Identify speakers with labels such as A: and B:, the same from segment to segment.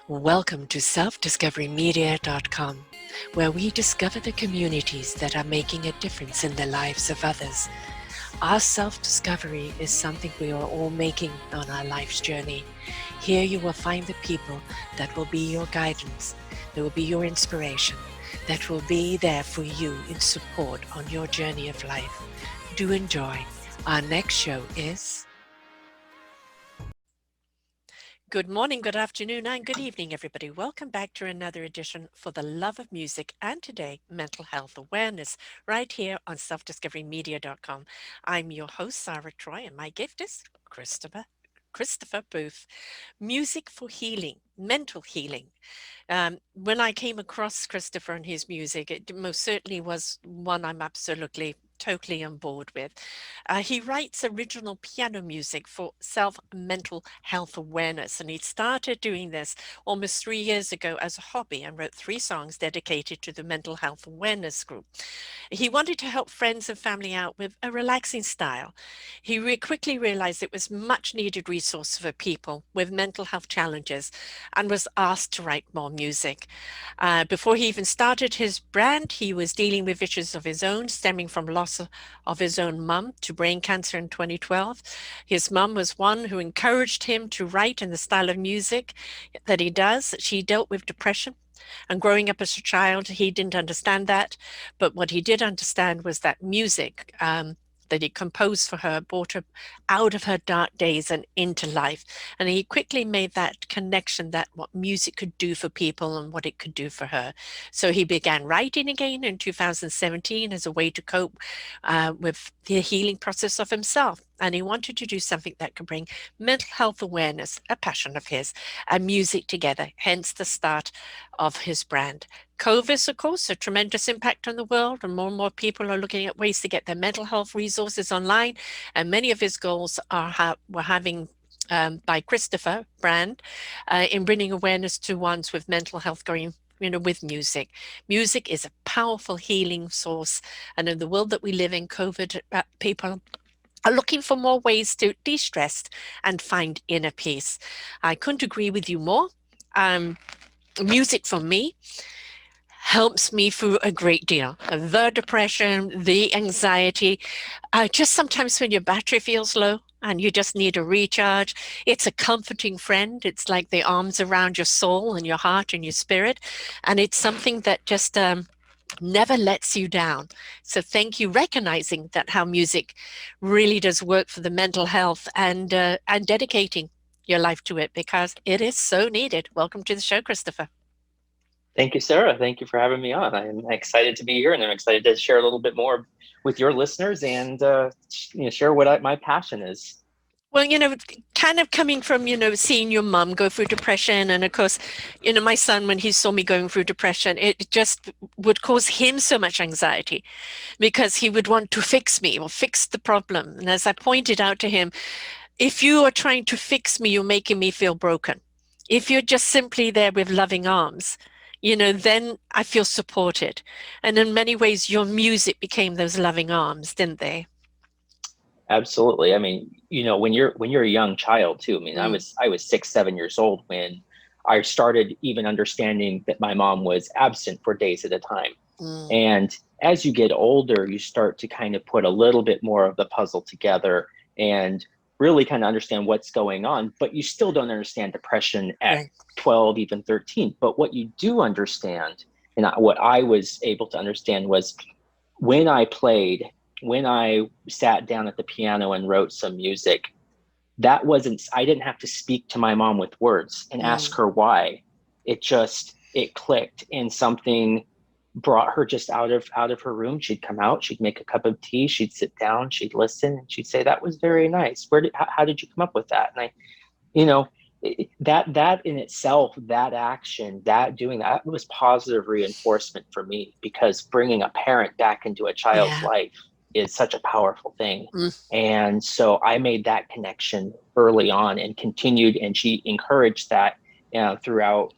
A: Welcome to selfdiscoverymedia.com, where we discover the communities that are making a difference in the lives of others. Our self-discovery is something we are all making on our life's journey. Here you will find the people that will be your guidance, that will be your inspiration, that will be there for you in support on your journey of life. Do enjoy. Our next show is... Good morning, good afternoon, and good evening, everybody. Welcome back to another edition for the love of music and today, mental health awareness, right here on selfdiscoverymedia.com. I'm your host, Sarah Troy, and my gift is Christopher Booth. Music for healing, mental healing. When I came across Christopher and his music, it most certainly was one I'm absolutely totally on board with. He writes original piano music for mental health awareness, and he started doing this almost 3 years ago as a hobby and wrote 3 songs dedicated to the mental health awareness group. He wanted to help friends and family out with a relaxing style. He quickly realized it was much needed resource for people with mental health challenges and was asked to write more music. Before he even started his brand, he was dealing with issues of his own, stemming from loss of his own mum to brain cancer in 2012. His mum was one who encouraged him to write in the style of music that he does. She dealt with depression. And growing up as a child, he didn't understand that. But what he did understand was that music that he composed for her brought her out of her dark days and into life. And he quickly made that connection that what music could do for people and what it could do for her. So he began writing again in 2017 as a way to cope with the healing process of himself. And he wanted to do something that could bring mental health awareness, a passion of his, and music together, hence the start of his brand. COVID, of course, a tremendous impact on the world, and more people are looking at ways to get their mental health resources online. And many of his goals were having by Christopher Brand in bringing awareness to ones with mental health going with music. Music is a powerful healing source. And in the world that we live in, COVID, people are looking for more ways to de-stress and find inner peace. I couldn't agree with you more. Music for me helps me through a great deal. The depression, the anxiety, just sometimes when your battery feels low and you just need a recharge, it's a comforting friend. It's like the arms around your soul and your heart and your spirit. And it's something that just never lets you down. So thank you, recognizing that how music really does work for the mental health and dedicating your life to it because it is so needed. Welcome to the show, Christopher.
B: Thank you, Sarah. Thank you for having me on. I'm excited to be here, and I'm excited to share a little bit more with your listeners and share what my passion is.
A: Well, kind of coming from, seeing your mum go through depression. And of course, my son, when he saw me going through depression, it just would cause him so much anxiety because he would want to fix me or fix the problem. And as I pointed out to him, if you are trying to fix me, you're making me feel broken. If you're just simply there with loving arms, then I feel supported. And in many ways, your music became those loving arms, didn't they?
B: Absolutely. I mean, when you're a young child too. I mean, I was 6, 7 years old when I started even understanding that my mom was absent for days at a time.
A: Mm.
B: And as you get older, you start to kind of put a little bit more of the puzzle together and really kind of understand what's going on, but you still don't understand depression at
A: Right.
B: 12, even 13. But what you do understand, and what I was able to understand was when I played, when I sat down at the piano and wrote some music, I didn't have to speak to my mom with words and ask her why. It clicked, and something brought her just out of her room. She'd come out, she'd make a cup of tea, she'd sit down, she'd listen, and she'd say, "That was very nice. How did you come up with that?" And you know, that in itself, that action, that doing that was positive reinforcement for me, because bringing a parent back into a child's
A: Yeah.
B: life is such a powerful thing.
A: Mm.
B: And so I made that connection early on and continued, and she encouraged that throughout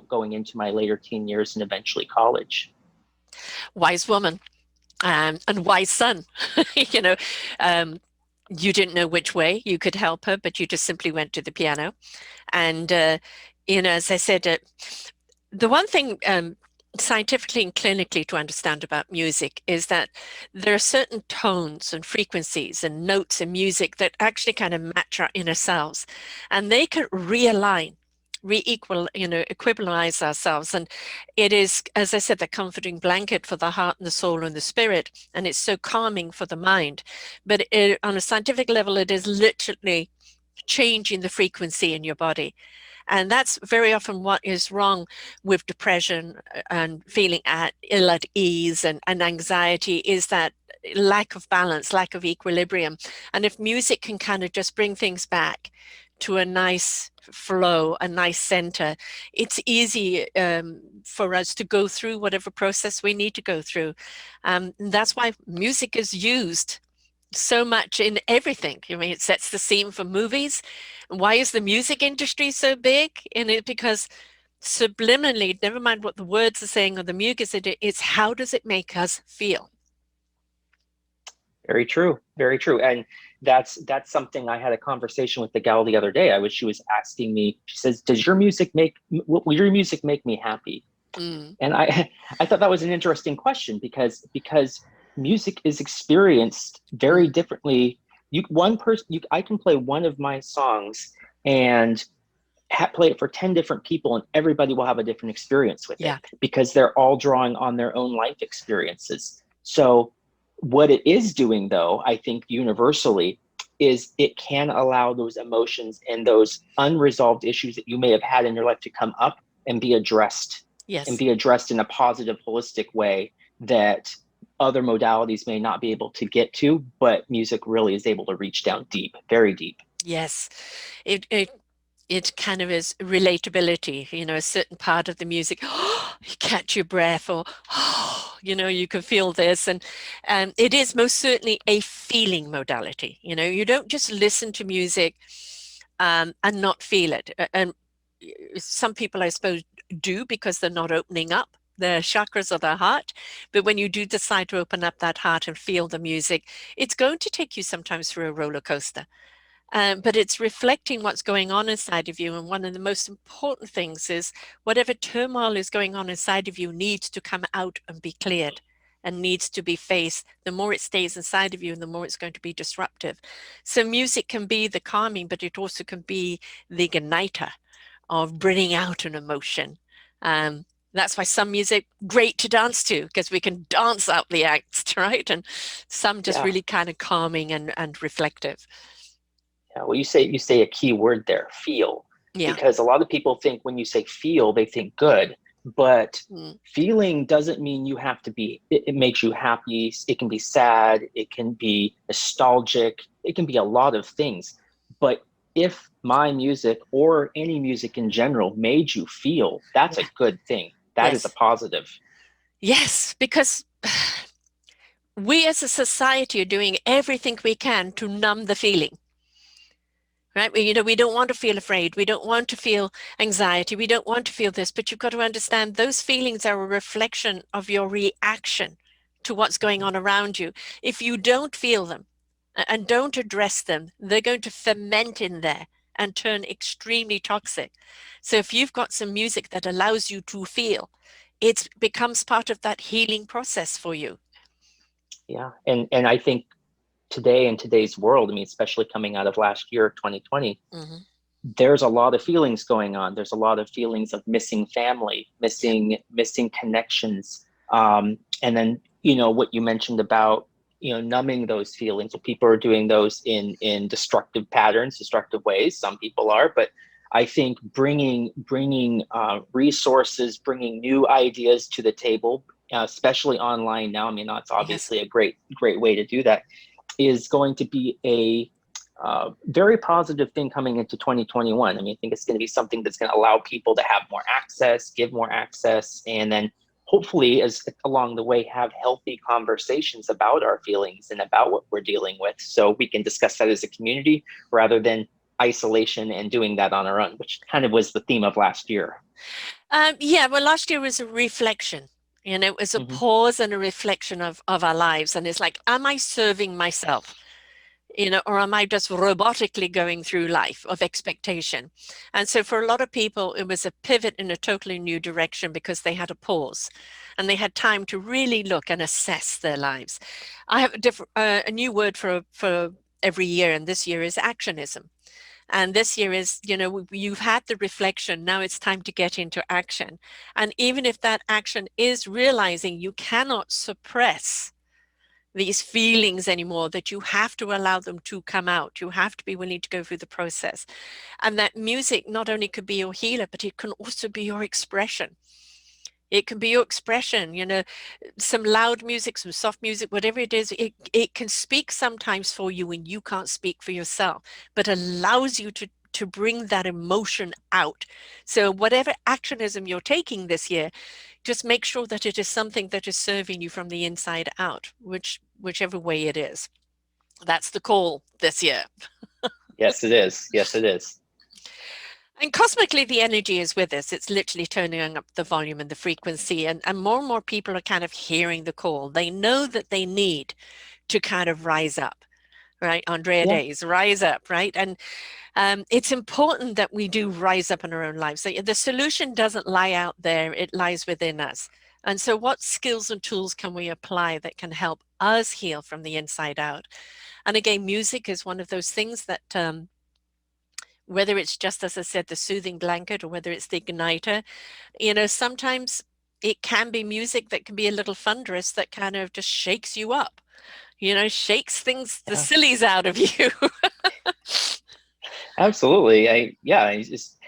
B: going into my later teen years and eventually college.
A: Wise woman. And wise son. you know, um, you didn't know which way you could help her, but you just simply went to the piano. And as I said, the one thing scientifically and clinically to understand about music is that there are certain tones and frequencies and notes in music that actually kind of match our inner selves, and they can realign, re-equal, equilize ourselves. And it is, as I said, the comforting blanket for the heart and the soul and the spirit, and it's so calming for the mind. But on a scientific level, it is literally changing the frequency in your body. And that's very often what is wrong with depression and feeling ill at ease and anxiety, is that lack of balance, lack of equilibrium. And if music can kind of just bring things back to a nice flow, a nice center, it's easy for us to go through whatever process we need to go through. That's why music is used so much in everything. I mean, it sets the scene for movies. Why is the music industry so big? In it because subliminally, never mind what the words are saying or the music, it's how does it make us feel?
B: Very true. Very true. And that's something I had a conversation with the gal the other day. She was asking me, she says, will your music make me happy?
A: Mm,
B: And I thought that was an interesting question because music is experienced very
A: mm,
B: differently. I can play one of my songs and play it for 10 different people, and everybody will have a different experience with it
A: yeah.
B: because they're all drawing on their own life experiences. So what it is doing, though, I think universally, is it can allow those emotions and those unresolved issues that you may have had in your life to come up and be addressed, and
A: Yes.
B: be addressed in a positive, holistic way that other modalities may not be able to get to, but music really is able to reach down deep, very deep.
A: Yes. It it kind of is relatability, a certain part of the music, you catch your breath, or you can feel this. And it is most certainly a feeling modality. You don't just listen to music and not feel it. And some people, I suppose, do because they're not opening up their chakras or their heart. But when you do decide to open up that heart and feel the music, it's going to take you sometimes through a roller coaster. But it's reflecting what's going on inside of you. And one of the most important things is whatever turmoil is going on inside of you needs to come out and be cleared and needs to be faced. The more it stays inside of you, the more it's going to be disruptive. So music can be the calming, but it also can be the igniter of bringing out an emotion. Um, that's why some music great to dance to because we can dance out the angst, right? And some just
B: Yeah.
A: really kind of calming and reflective.
B: Yeah, well, you say a key word there, feel,
A: Yeah.
B: because a lot of people think when you say feel, they think good, but
A: Mm.
B: feeling doesn't mean you have to be. It makes you happy. It can be sad. It can be nostalgic. It can be a lot of things. But if my music or any music in general made you feel, that's a
A: Yeah.
B: good thing. That is a
A: Yes.
B: positive.
A: Yes, because we as a society are doing everything we can to numb the feeling, right? We don't want to feel afraid. We don't want to feel anxiety. We don't want to feel this, but you've got to understand those feelings are a reflection of your reaction to what's going on around you. If you don't feel them and don't address them, they're going to ferment in there and turn extremely toxic. So if you've got some music that allows you to feel, it becomes part of that healing process for you.
B: Yeah, and I think today in today's world, I mean, especially coming out of last year, 2020,
A: Hmm.
B: there's a lot of feelings going on. There's a lot of feelings of missing family,
A: Yeah.
B: missing connections, and then what you mentioned about numbing those feelings. Well, people are doing those in destructive patterns, destructive ways. Some people are, but I think bringing resources, bringing new ideas to the table, especially online now. I mean, that's
A: Yes.
B: obviously a great way to do that, is going to be a very positive thing coming into 2021. I mean, I think it's going to be something that's going to allow people to have more access, give more access, and then hopefully, as along the way, have healthy conversations about our feelings and about what we're dealing with, so we can discuss that as a community rather than isolation and doing that on our own, which kind of was the theme of last year.
A: Yeah, well, last year was a reflection. It was a
B: Mm-hmm.
A: pause and a reflection of our lives. And it's like, am I serving myself? or am I just robotically going through life of expectation? And so for a lot of people, it was a pivot in a totally new direction because they had a pause and they had time to really look and assess their lives. I have a new word for every year, and this year is actionism. And this year is, you've had the reflection, now it's time to get into action. And even if that action is realizing you cannot suppress these feelings anymore, that you have to allow them to come out. You have to be willing to go through the process. And that music not only could be your healer, but it can also be your expression. It can be your expression, some loud music, some soft music, whatever it is, it can speak sometimes for you when you can't speak for yourself, but allows you to bring that emotion out. So whatever actionism you're taking this year, just make sure that it is something that is serving you from the inside out, whichever way it is. That's the call this year.
B: Yes, it is. Yes, it is.
A: And cosmically, the energy is with us. It's literally turning up the volume and the frequency. And more people are kind of hearing the call. They know that they need to kind of rise up, right? Andrea
B: Yeah,
A: Days, rise up, right? And it's important that we do rise up in our own lives. The solution doesn't lie out there, it lies within us. And so, what skills and tools can we apply that can help us heal from the inside out? And again, music is one of those things that, whether it's just, as I said, the soothing blanket or whether it's the igniter, sometimes it can be music that can be a little thunderous that kind of just shakes you up, shakes things, the
B: yeah,
A: sillies out of you.
B: absolutely. I just,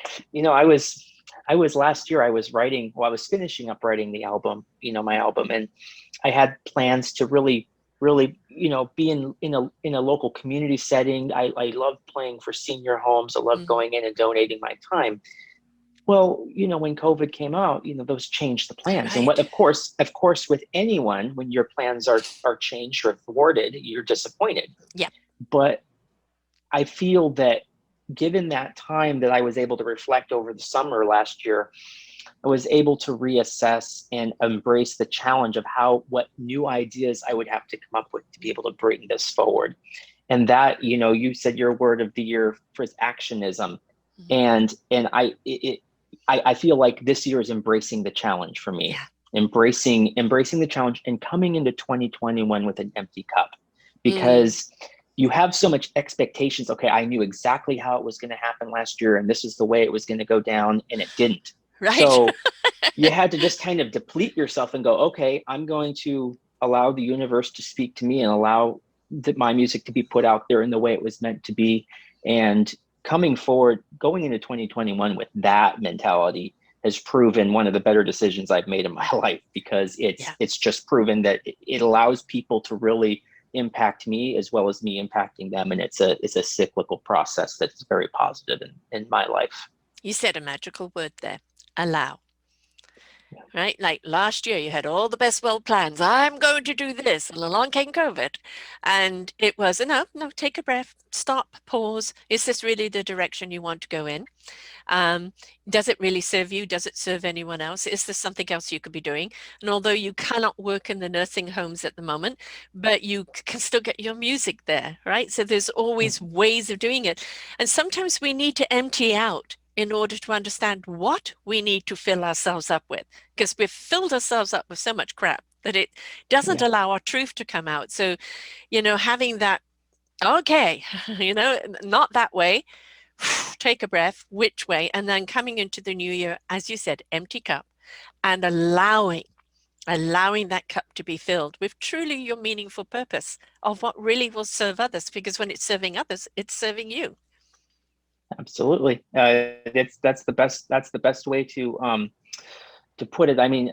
B: I was last year, I was writing, well, I was finishing up writing the album, my album, and I had plans to really, be in a local community setting. I love playing for senior homes. I love
A: Mhm.
B: going in and donating my time. Well, when COVID came out, those changed the plans. And what,
A: Right.
B: of course, with anyone, when your plans are changed or thwarted, you're disappointed.
A: Yeah.
B: But I feel that given that time that I was able to reflect over the summer last year, I was able to reassess and embrace the challenge of what new ideas I would have to come up with to be able to bring this forward. And that, you said your word of the year for actionism.
A: Mhm.
B: And I feel like this year is embracing the challenge for me,
A: Yeah.
B: embracing the challenge and coming into 2021 with an empty cup,
A: Mm.
B: because you have so much expectations. Okay, I knew exactly how it was going to happen last year, and this is the way it was going to go down, and it didn't.
A: Right.
B: So you had to just kind of deplete yourself and go, okay, I'm going to allow the universe to speak to me and allow my music to be put out there in the way it was meant to be. And coming forward, going into 2021 with that mentality has proven one of the better decisions I've made in my life, because
A: Yeah.
B: it's just proven that it allows people to really impact me as well as me impacting them. And it's a cyclical process that's very positive in my life.
A: You said a magical word there. Allow. Right? Like last year, you had all the best well plans. I'm going to do this. And along came COVID. And it was, no, no, take a breath, stop, pause. Is this really the direction you want to go in? Um, does it really serve you? Does it serve anyone else? Is there something else you could be doing? And although you cannot work in the nursing homes at the moment, but you can still get your music there, right? So there's always ways of doing it. And sometimes we need to empty out in order to understand what we need to fill ourselves up with, because we've filled ourselves up with so much crap that it doesn't
B: Yeah,
A: allow our truth to come out. So, having that, okay, not that way, take a breath, which way, and then coming into the new year, as you said, empty cup, and allowing that cup to be filled with truly your meaningful purpose of what really will serve others, because when it's serving others, it's serving you.
B: absolutely. That's the best way to put it. I mean,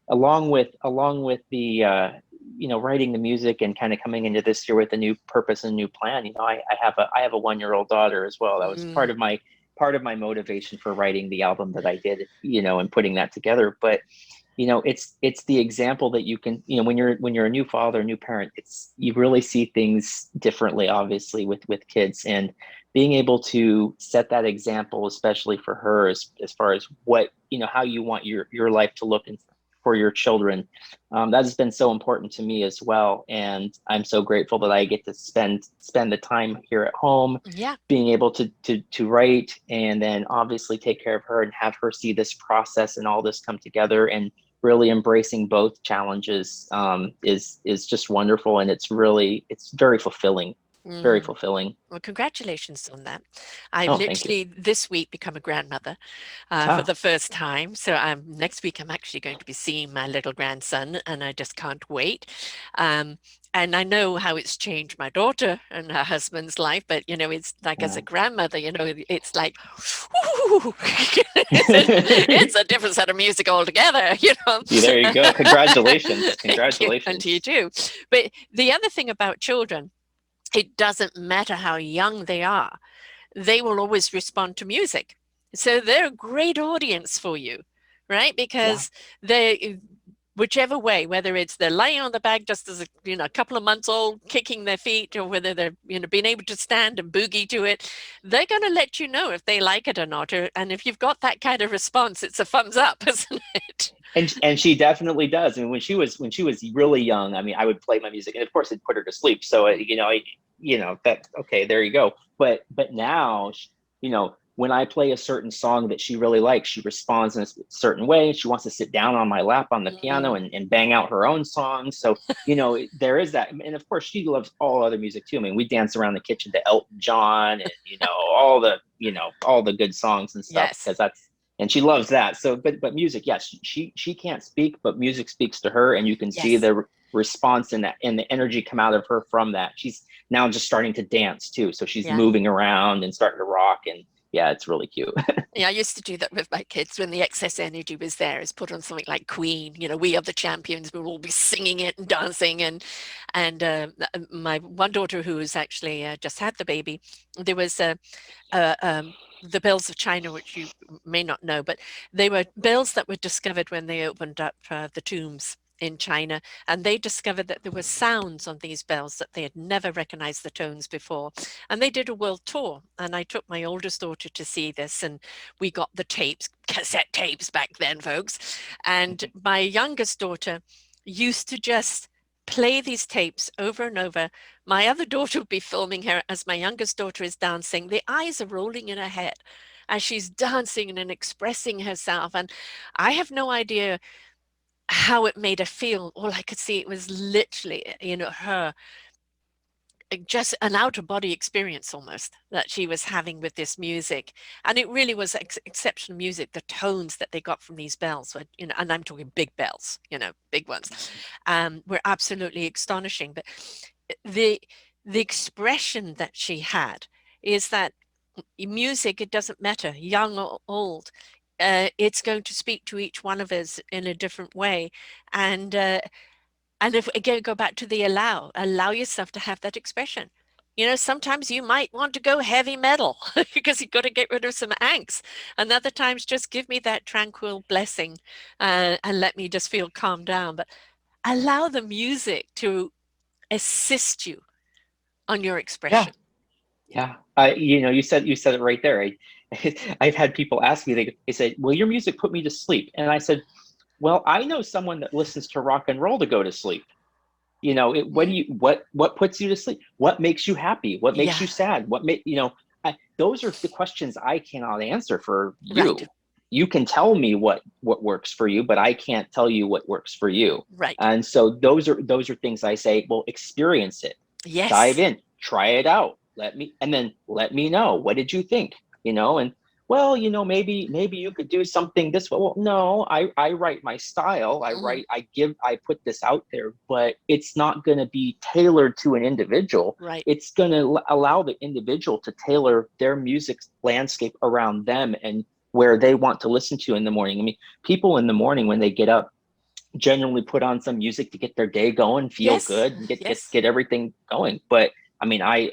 B: along with the writing the music and kind of coming into this year with a new purpose and new plan. I have a 1-year-old daughter as well. That was
A: Mm,
B: part of my motivation for writing the album that I did, and putting that together. But it's the example that you can, when you're a new father, a new parent, it's you really see things differently, obviously, with kids. And being able to set that example, especially for her, as far as what, how you want your life to look for your children. That has been so important to me as well, and I'm so grateful that I get to spend the time here at home,
A: Yeah.
B: being able to write, and then obviously take care of her and have her see this process and all this come together, and really embracing both challenges is just wonderful, and it's very fulfilling, very
A: Mm.
B: fulfilling.
A: Well, congratulations on that. I've
B: Oh, thank you.
A: literally this week become a grandmother for
B: Ah,
A: the first time. So next week I'm actually going to be seeing my little grandson, and I just can't wait. Um, and I know how it's changed my daughter and her husband's life, but it's like as
B: yeah.
A: a grandmother, it's like, whoo, it's a different set of music altogether,
B: Yeah, there you go. Congratulations.
A: Thank you, and to you
B: Congratulations.
A: too. But the other thing about children, it doesn't matter how young they are, they will always respond to music. So they're a great audience for you, right?
B: Yeah.
A: Because they, whichever way, whether it's they're lying on the back just as a couple of months old, kicking their feet, or whether they're being able to stand and boogie to it, they're going to let you know if they like it or not. And if you've got that kind of response, it's a thumbs up, isn't it?
B: And she definitely does. I mean, when she was really young, I mean, I would play my music, and of course, it put her to sleep. So that okay, there you go. But now, when I play a certain song that she really likes, she responds in a certain way. She wants to sit down on my lap on the piano
A: Mm,
B: and bang out her own songs. So there is that, and of course, she loves all other music too. I mean, we dance around the kitchen to Elton John and all the good songs and stuff,
A: yes,
B: because that's and she loves that. So, but music, yes, she can't speak, but music speaks to her, and you can see
A: yes.
B: the response and that and the energy come out of her from that. She's now just starting to dance too, so she's
A: Yeah.
B: moving around and starting to rock, and yeah, it's really cute.
A: Yeah, I used to do that with my kids when the excess energy was there, is put on something like Queen, We Are the Champions, we'll all be singing it and dancing. And my one daughter who has actually just had the baby, there was uh, um, the bells of China, which you may not know, but they were bells that were discovered when they opened up the tombs in China, and they discovered that there were sounds on these bells that they had never recognized the tones before. And they did a world tour, and I took my oldest daughter to see this, and we got the tapes, cassette tapes back then, folks. And my youngest daughter used to just play these tapes over and over. My other daughter would be filming her as my youngest daughter is dancing. The eyes are rolling in her head as she's dancing and expressing herself. And I have no idea how it made her feel. All I could see, it was literally, her just an out of body experience almost that she was having with this music. And it really was exceptional music. The tones that they got from these bells were, and I'm talking big bells, big ones, were absolutely astonishing. But the the expression that she had is that music, it doesn't matter, young or old, it's going to speak to each one of us in a different way. And if again, go back to the allow yourself to have that expression. Sometimes you might want to go heavy metal because you've got to get rid of some angst. And other times, just give me that tranquil blessing and let me just feel calmed down. But allow the music to assist you on your
B: Yeah,
A: expression.
B: yeah. You said it right there. I've had people ask me. They say, "Well, your music put me to sleep," and I said, "Well, I know someone that listens to rock and roll to go to sleep. What do
A: Mm,
B: what puts you to sleep? What makes you happy? What makes
A: yeah,
B: you sad? Those are the questions I cannot answer for
A: right,
B: you. You can tell me what works for you, but I can't tell you what works for you.
A: right.
B: And so those are things I say, well, experience it, dive
A: Yes,
B: in, try it out, let me know, what did you think? And well, maybe you could do something this way. Well, no, I write my style.
A: mm,
B: I put this out there, but it's not going to be tailored to an individual.
A: right.
B: It's going to allow the individual to tailor their music landscape around them and where they want to listen to in the morning. I mean, people in the morning when they get up generally put on some music to get their day going, feel
A: Yes,
B: good, and get get
A: yes,
B: get everything going. But I mean, I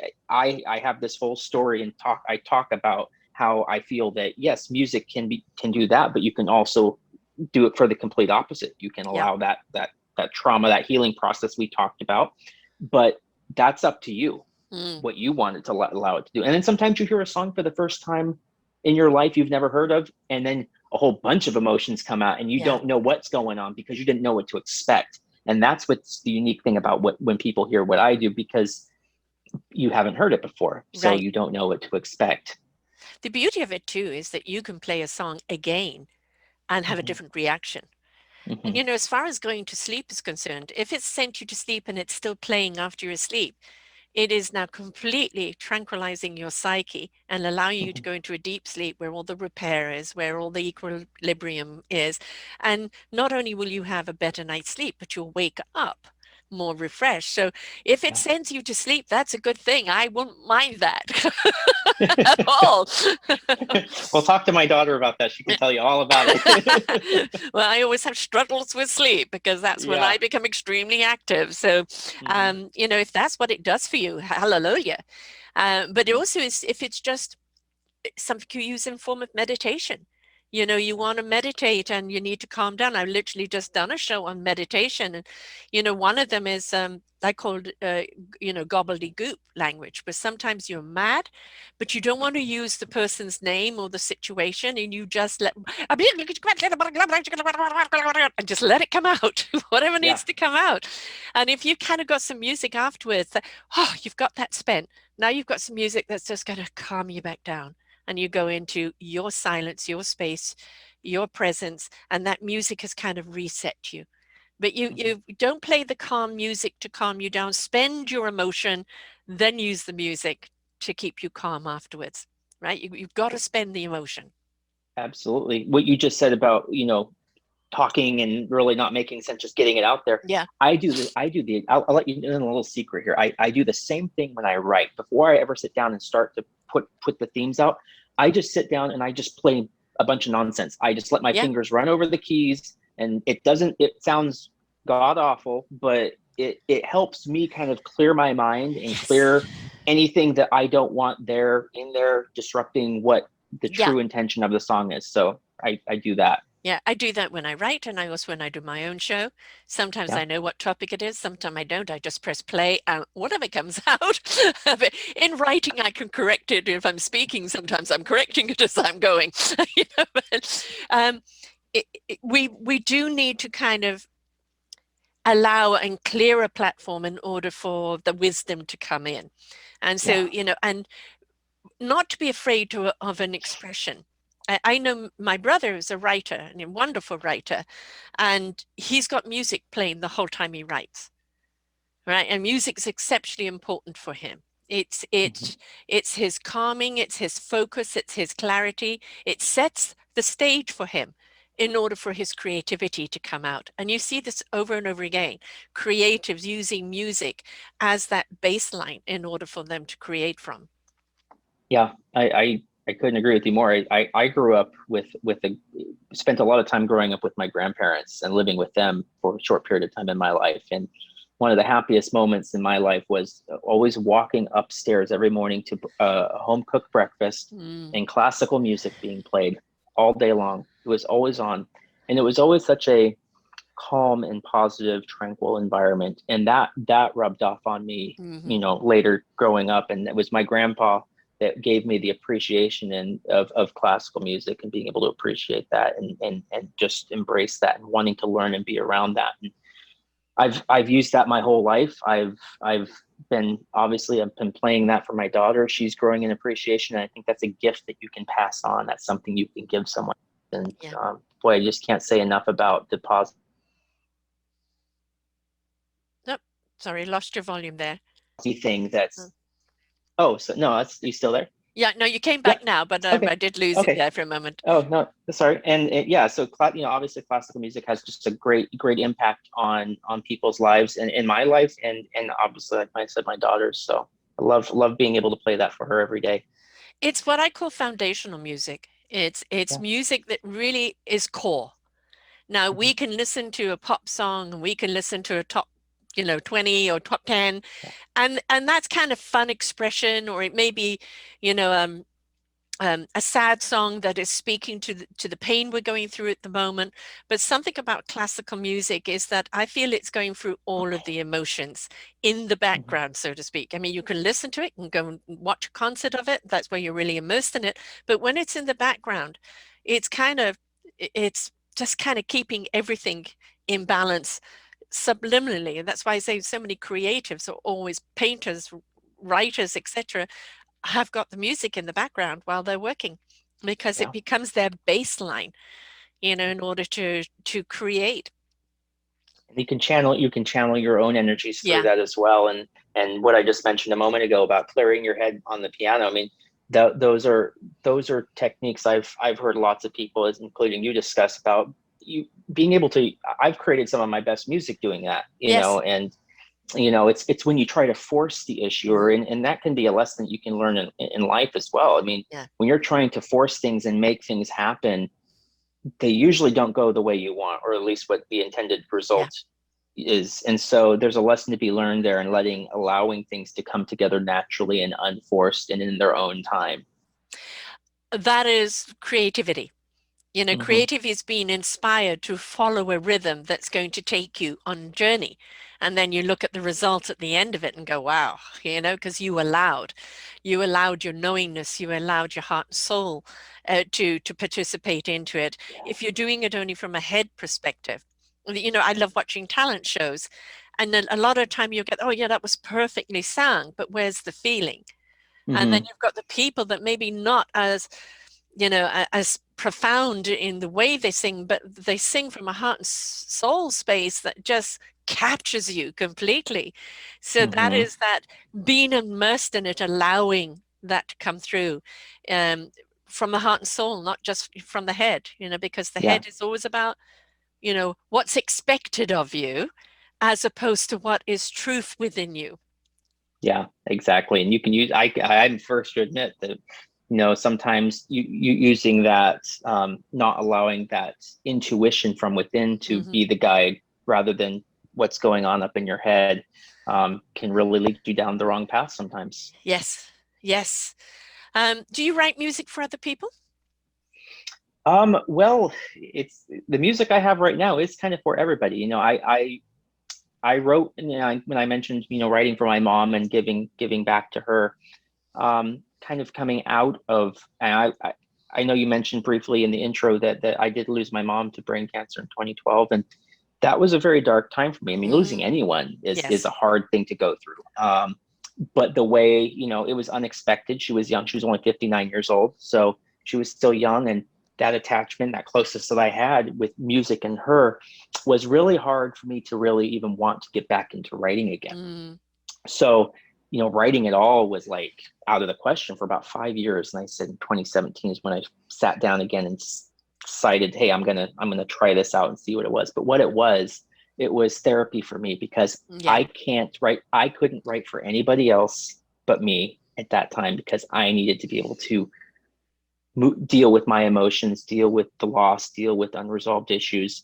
B: have this whole story and I talk about how I feel that yes, music can do that, but you can also do it for the complete opposite. You can
A: yeah.
B: allow that trauma, that healing process we talked about, but that's up to you
A: Mm,
B: what you want it to allow it to do. And then sometimes you hear a song for the first time in your life you've never heard of, and then a whole bunch of emotions come out and you
A: Yeah,
B: don't know what's going on because you didn't know what to expect. And that's what's the unique thing about what when people hear what I do, because you haven't heard it before, so
A: right.
B: you don't know what to expect.
A: The beauty of it too is that you can play a song again and have a
B: Mm-hmm.
A: different reaction. And
B: Mm-hmm.
A: you know, as far as going to sleep is concerned, if it's sent you to sleep and it's still playing after you're asleep, it is now completely tranquilizing your psyche and allowing you to
B: Mm-hmm.
A: go into a deep sleep where all the repair is, where all the equilibrium is. And not only will you have a better night's sleep, but you'll wake up more refreshed. So if it
B: Yeah.
A: sends you to sleep, that's a good thing. I wouldn't mind that at all.
B: Well, talk to my daughter about that. She can tell you all about it.
A: Well, I always have struggles with sleep because that's when
B: Yeah.
A: I become extremely active. So,
B: Mm-hmm.
A: you know, if that's what it does for you, hallelujah. But it also is if it's just something you use in form of meditation. You know, you want to meditate and you need to calm down. I've literally just done a show on meditation, and you know, one of them is I called you know, gobbledygook language, where sometimes you're mad, but you don't want to use the person's name or the situation, and you just let and just let it come out, whatever
B: Yeah.
A: needs to come out. And if you've kind of got some music afterwards, oh, you've got that spent. Now you've got some music that's just going to calm you back down and you go into your silence, your space, your presence, and that music has kind of reset you. But
B: Mm-hmm.
A: you don't play the calm music to calm you down. Spend your emotion, then use the music to keep you calm afterwards, right? You've got to spend the emotion.
B: Absolutely. What you just said about, talking and really not making sense, just getting it out there.
A: Yeah,
B: I'll let you in a little secret here. I do the same thing when I write. Before I ever sit down and start to put the themes out, I just sit down and I just play a bunch of nonsense. I just let my
A: yeah,
B: fingers run over the keys, and it sounds god awful, but it helps me kind of clear my mind and
A: yes,
B: clear anything that I don't want there in there disrupting what the
A: yeah.
B: true intention of the song is. So I do that.
A: Yeah, I do that when I write, and I also when I do my own show. Sometimes
B: Yeah.
A: I know what topic it is, sometimes I don't. I just press play and whatever comes out. But in writing, I can correct it. If I'm speaking, sometimes I'm correcting it as I'm going. You know, but, we do need to kind of allow and clear a platform in order for the wisdom to come in. And so,
B: Yeah.
A: you know, and not to be afraid of an expression. I know my brother is a writer and a wonderful writer, and he's got music playing the whole time he writes, right? And music's exceptionally important for him. It's
B: Mhm.
A: it's it's his calming, it's his focus, it's his clarity. It sets the stage for him in order for his creativity to come out. And you see this over and over again. Creatives using music as that baseline in order for them to create from.
B: Yeah, I couldn't agree with you more. I grew up with a spent a lot of time growing up with my grandparents and living with them for a short period of time in my life. And one of the happiest moments in my life was always walking upstairs every morning to a home cooked breakfast
A: Mm,
B: and classical music being played all day long. It was always on, and it was always such a calm and positive, tranquil environment. And that rubbed off on me,
A: hmm
B: later growing up. And it was my grandpa that gave me the appreciation of classical music and being able to appreciate that and just embrace that and wanting to learn and be around that. And I've used that my whole life. I've been obviously I've been playing that for my daughter. She's growing in appreciation. And I think that's a gift that you can pass on. That's something you can give someone. And
A: Yeah.
B: boy, I just can't say enough about the positive
A: Nope. Sorry, lost your volume there.
B: thing
A: Uh,
B: that's oh, so no, that's you still there?
A: Yeah, no, you came
B: Yeah.
A: back now, but
B: Okay.
A: I did lose it
B: Okay.
A: there for a moment.
B: Oh no, sorry. And yeah, so obviously classical music has just a great impact on people's lives and in my life and obviously like I said, my daughter's. So I love being able to play that for her every day.
A: It's what I call foundational music. It's
B: Yeah.
A: music that really is core. Now
B: Mhm.
A: we can listen to a pop song and we can listen to a top, you know, 20 or top 10,
B: Yeah.
A: and that's kind of fun expression, or it may be, you know, a sad song that is speaking to the pain we're going through at the moment. But something about classical music is that I feel it's going through all of the emotions in the
B: Mhm.
A: background, so to speak. I mean, you can listen to it and go and watch a concert of it. That's where you're really immersed in it. But when it's in the background, it's kind of it's just kind of keeping everything in balance subliminally. And that's why I say so many creatives are always painters, writers, etc., have got the music in the background while they're working because it
B: Yeah.
A: becomes their baseline, in order to create.
B: You can channel your own energies through
A: Yeah.
B: that as well. And what I just mentioned a moment ago about clearing your head on the piano, I mean, those are techniques I've heard lots of people, including you, discuss about you being able to. I've created some of my best music doing that,
A: Yes.
B: and it's when you try to force the issue, or
A: Hmm.
B: and that can be a lesson that you can learn in life as well. I mean,
A: Yeah.
B: when you're trying to force things and make things happen, they usually don't go the way you want, or at least what the intended
A: Yeah.
B: result is. And so there's a lesson to be learned there, and allowing things to come together naturally and unforced and in their own time.
A: That is creativity.
B: Mm-hmm.
A: Creative is being inspired to follow a rhythm that's going to take you on a journey. And then you look at the result at the end of it and go, wow, because you allowed your knowingness, you allowed your heart and soul to participate into it.
B: Yeah.
A: If you're doing it only from a head perspective, I love watching talent shows. And then a lot of time you get, oh yeah, that was perfectly sung, but where's the feeling? And then
B: Mm-hmm.
A: you've got the people that maybe not as profound in the way they sing, but they sing from a heart and soul space that just captures you completely. So that
B: Mm-hmm.
A: is that being immersed in it, allowing that to come through um, from the heart and soul, not just from the head, because the
B: Yeah.
A: head is always about, what's expected of you as opposed to what is truth within you.
B: Yeah, exactly. And you can use, I'm first to admit that, sometimes you using that, not allowing that intuition from within to
A: Hmm.
B: be the guide rather than what's going on up in your head, can really lead you down the wrong path sometimes.
A: Yes, yes. Do you write music for other people?
B: Well, it's the music I have right now is kind of for everybody. I wrote, when I mentioned, writing for my mom and giving back to her, kind of coming out of, and I know you mentioned briefly in the intro that I did lose my mom to brain cancer in 2012, and that was a very dark time for me. I mean, losing
A: Mm,
B: anyone is
A: yes.
B: a hard thing to go through. But the way, it was unexpected. She was young. She was only 59 years old, so she was still young, and that attachment, that closest that I had with music and her, was really hard for me to really even want to get back into writing again.
A: Mm,
B: So, writing at all was like out of the question for about 5 years. And I said in 2017 is when I sat down again and decided, hey, I'm gonna try this out and see what it was. But what it was therapy for me, because
A: yeah.
B: I couldn't write for anybody else but me at that time, because I needed to be able to deal with my emotions, deal with the loss, deal with unresolved issues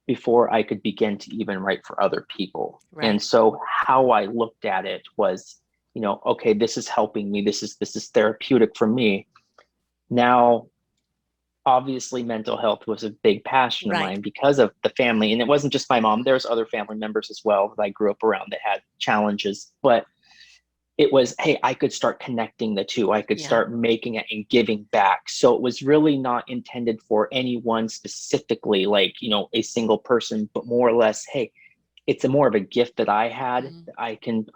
B: before I could begin to even write for other people. And
A: Right.
B: so how I looked at it was, okay, this is helping me. This is therapeutic for me. Now, obviously mental health was a big passion of
A: Right.
B: mine because of the family. And it wasn't just my mom. There's other family members as well that I grew up around that had challenges. But it was, hey, I could start connecting the two. I could
A: Yeah.
B: start making it and giving back. So it was really not intended for anyone specifically, like, a single person, but more or less, hey, it's a more of a gift that I had
A: Mm,
B: that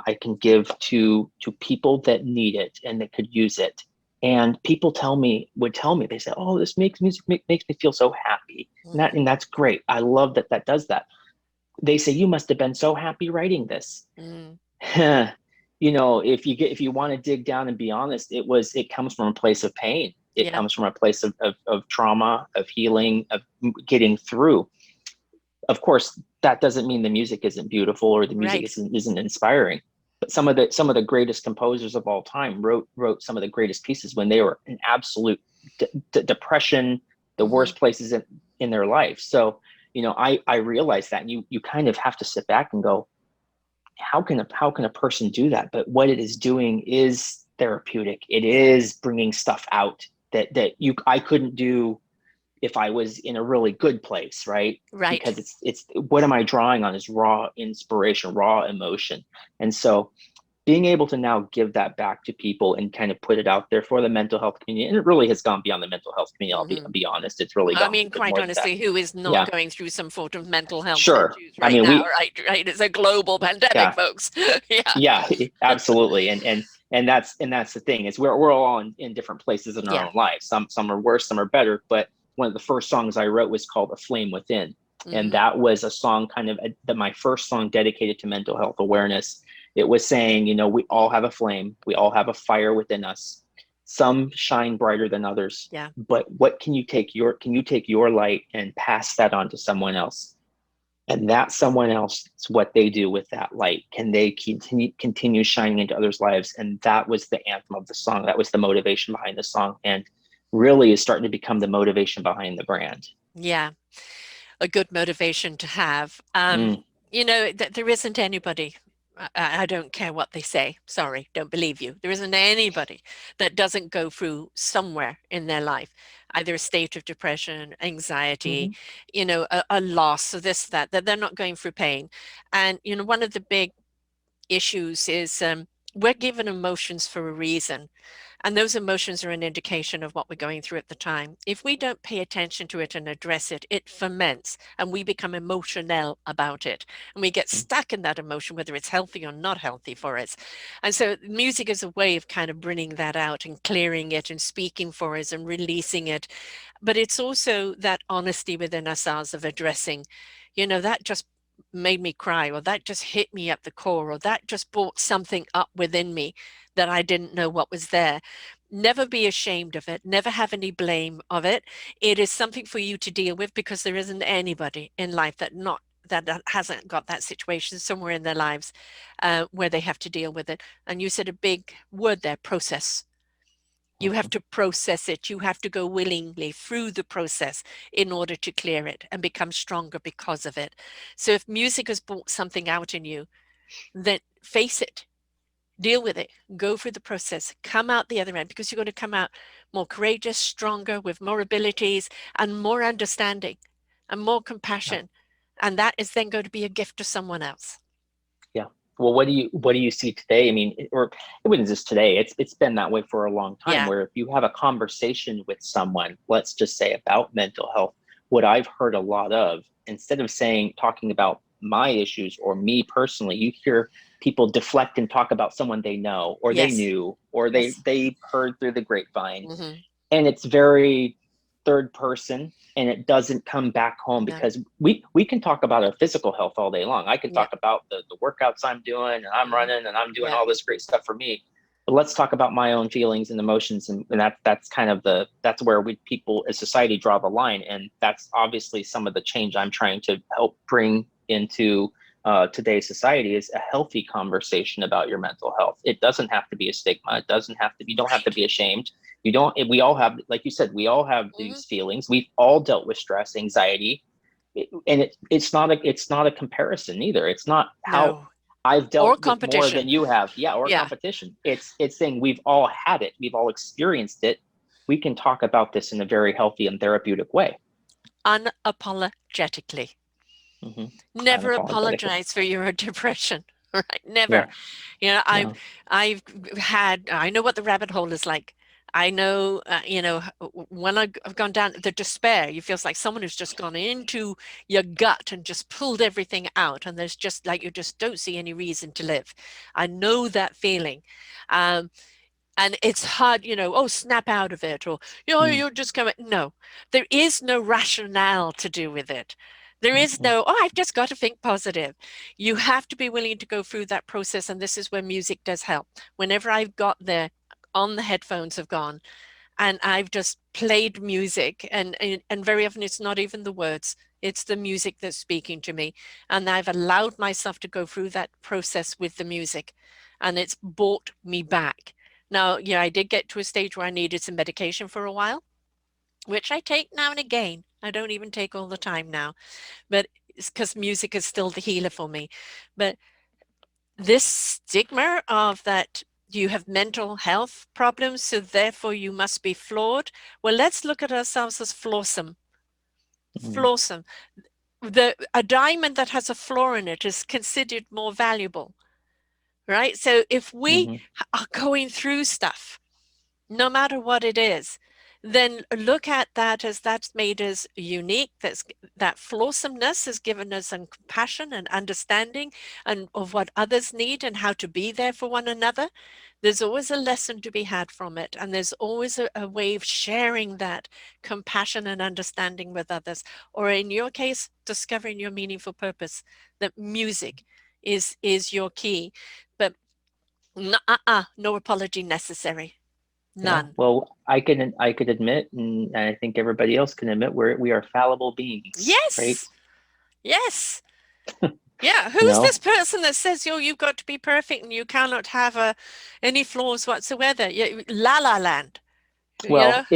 B: I can give to people that need it and that could use it. And people would tell me, they say, oh, this makes music makes me feel so happy.
A: mm,
B: And that's great. I love that does that. They say, you must have been so happy writing this.
A: mm,
B: If you want to dig down and be honest, it comes from a place of pain. It
A: yeah.
B: comes from a place of trauma, of healing, of getting through. Of course, that doesn't mean the music isn't beautiful or the music
A: Right.
B: isn't inspiring. But some of the greatest composers of all time wrote some of the greatest pieces when they were in absolute depression, the
A: Hmm.
B: worst places in their life. So, I realize that, and you kind of have to sit back and go, how can a person do that? But what it is doing is therapeutic. It is bringing stuff out that I couldn't do if I was in a really good place, right?
A: Right.
B: Because it's what am I drawing on is raw inspiration, raw emotion. And so being able to now give that back to people and kind of put it out there for the mental health community, and it really has gone beyond the mental health community.
A: Hmm.
B: I'll be honest, it's really
A: I
B: gone
A: mean,
B: a bit
A: quite
B: more than that.
A: honestly, who is not
B: Yeah,
A: going through some sort of mental health
B: sure.
A: issues
B: I
A: right
B: mean,
A: now, right? Right? It's a global pandemic,
B: yeah,
A: folks. Yeah.
B: yeah, absolutely, and that's the thing is we're all in different places in our
A: Yeah.
B: own lives. Some are worse, some are better. But one of the first songs I wrote was called "A Flame Within," and
A: Hmm.
B: that was a song kind of my first song dedicated to mental health awareness. It was saying, we all have a flame, we all have a fire within us. Some shine brighter than others,
A: Yeah.
B: but what can you take your light and pass that on to someone else? And that someone else, it's what they do with that light. Can they continue shining into others' lives? And that was the anthem of the song. That was the motivation behind the song, and really is starting to become the motivation behind the brand.
A: Yeah. A good motivation to have.
B: Mm,
A: There isn't anybody, I don't care what they say, sorry, don't believe you. There isn't anybody that doesn't go through somewhere in their life, either a state of depression, anxiety,
B: mm-hmm,
A: a loss, or this, that they're not going through pain. And, one of the big issues is we're given emotions for a reason. And those emotions are an indication of what we're going through at the time. If we don't pay attention to it and address it, it ferments and we become emotional about it. And we get stuck in that emotion, whether it's healthy or not healthy for us. And so music is a way of kind of bringing that out and clearing it and speaking for us and releasing it. But it's also that honesty within ourselves of addressing, that just made me cry, or that just hit me at the core, or that just brought something up within me that I didn't know what was there. Never be ashamed of it, never have any blame of it. It is something for you to deal with because there isn't anybody in life that hasn't got that situation somewhere in their lives where they have to deal with it. And you said a big word there, process. You have
B: mm-hmm,
A: to process it. You have to go willingly through the process in order to clear it and become stronger because of it. So if music has brought something out in you, then face it, deal with it, go through the process, come out the other end, because you're going to come out more courageous, stronger, with more abilities and more understanding and more
B: yeah.
A: compassion. And that is then going to be a gift to someone else.
B: Yeah. Well, what do you see today? I mean, or it wasn't just today. It's been that way for a long time.
A: Yeah.
B: Where if you have a conversation with someone, let's just say about mental health, what I've heard a lot of, instead of talking about my issues or me personally, you hear people deflect and talk about someone they know or they
A: Yes.
B: knew or they
A: Yes.
B: they heard through the grapevine,
A: Hmm.
B: and it's very third person, and it doesn't come back home,
A: No.
B: because we can talk about our physical health all day long. I can
A: Yeah.
B: talk about the workouts I'm doing, and I'm
A: Hmm.
B: running and I'm doing
A: Yeah.
B: all this great stuff for me, but let's talk about my own feelings and emotions, and that's kind of that's where we people as society draw the line, and that's obviously some of the change I'm trying to help bring into today's society, is a healthy conversation about your mental health. It doesn't have to be a stigma. It doesn't have to. You don't have to
A: Right.
B: be ashamed. You don't. We all have, like you said, we all have
A: Hmm.
B: these feelings. We've all dealt with stress, anxiety, and it's not a comparison either. It's not how
A: No.
B: I've
A: Or
B: dealt with more
A: competition.
B: than you have. Yeah, or
A: Yeah.
B: competition. It's saying we've all had it. We've all experienced it. We can talk about this in a very healthy and therapeutic way.
A: Unapologetically.
B: Mm-hmm.
A: Never
B: Unapologetically.
A: apologize for your depression, right? Never.
B: Yeah.
A: You know, I've
B: No.
A: I've I know what the rabbit hole is like. I know, when I've gone down the despair, you feels like someone who's just gone into your gut and just pulled everything out, and there's just like you just don't see any reason to live. I know that feeling. Um, and it's hard, oh, snap out of it, or
B: Mm,
A: you're just going. No, there is no rationale to do with it. There is
B: mm,
A: no, I've just got to think positive. You have to be willing to go through that process, and this is where music does help. Whenever I've got there, on the headphones have gone, and I've just played music, and very often it's not even the words, it's the music that's speaking to me, and I've allowed myself to go through that process with the music, and it's brought me back. Now, yeah, I did get to a stage where I needed some medication for a while, which I take now and again. I don't even take all the time now, but it's because music is still the healer for me. But this stigma of that you have mental health problems, so therefore you must be flawed. Well, let's look at ourselves as flawsome.
B: mm,
A: Flawsome. A diamond that has a flaw in it is considered more valuable right? So if we
B: Hmm.
A: are going through stuff, no matter what it is, then look at that as that's made us unique. That flawsomeness has given us some compassion and understanding and of what others need and how to be there for one another. There's always a lesson to be had from it, and there's always a way of sharing that compassion and understanding with others, or in your case, discovering your meaningful purpose. That music is your key, but no apology necessary.
B: Yeah.
A: None.
B: Well, I could admit, and I think everybody else can admit, we are fallible beings, right?
A: Yes. Yes. Yeah.
B: You
A: Who's this
B: know,
A: person that says, "Yo, you've got to be perfect and you cannot have any flaws whatsoever"? La La Land. You know,
B: well,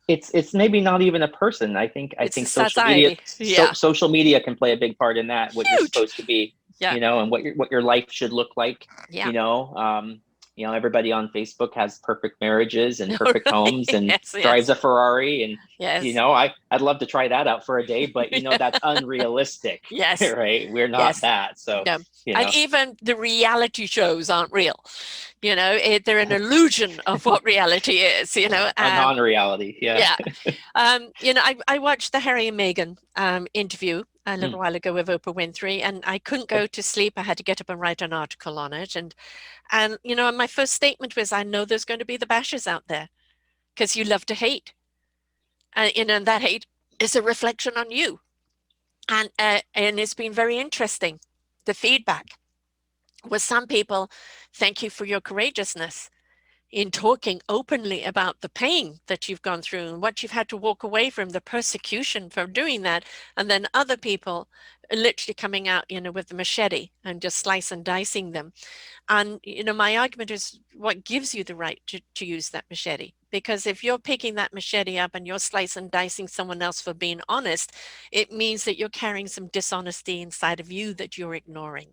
B: it's maybe not even a person. I
A: it's a
B: think
A: society. Yeah.
B: social media can play a big part in that. What you're
A: Huge.
B: supposed to be,
A: Yeah.
B: you know, and what your life should look like.
A: Yeah.
B: You know, everybody on Facebook has perfect marriages and
A: All
B: perfect homes
A: right.
B: and
A: Yes.
B: drives
A: Yes.
B: a Ferrari, and
A: Yes.
B: I'd love to try that out for a day, but
A: Yeah.
B: that's unrealistic,
A: Yes.
B: right? We're not
A: Yes.
B: that, so
A: Yeah.
B: you
A: And
B: know,
A: even the reality shows aren't real. They're an illusion of what reality is.
B: a non-reality, yeah.
A: Yeah. I watched the Harry and Meghan interview a little
B: Mm,
A: while ago with Oprah Winfrey, and I couldn't go to sleep. I had to get up and write an article on it. And my first statement was, I know there's going to be the bashers out there because you love to hate. And that hate is a reflection on you. And it's been very interesting. The feedback was some people, thank you for your courageousness in talking openly about the pain that you've gone through and what you've had to walk away from, the persecution for doing that. And then other people literally coming out, with the machete and just slice and dicing them. And, my argument is what gives you the right to use that machete? Because if you're picking that machete up and you're slicing and dicing someone else for being honest, it means that you're carrying some dishonesty inside of you that you're ignoring.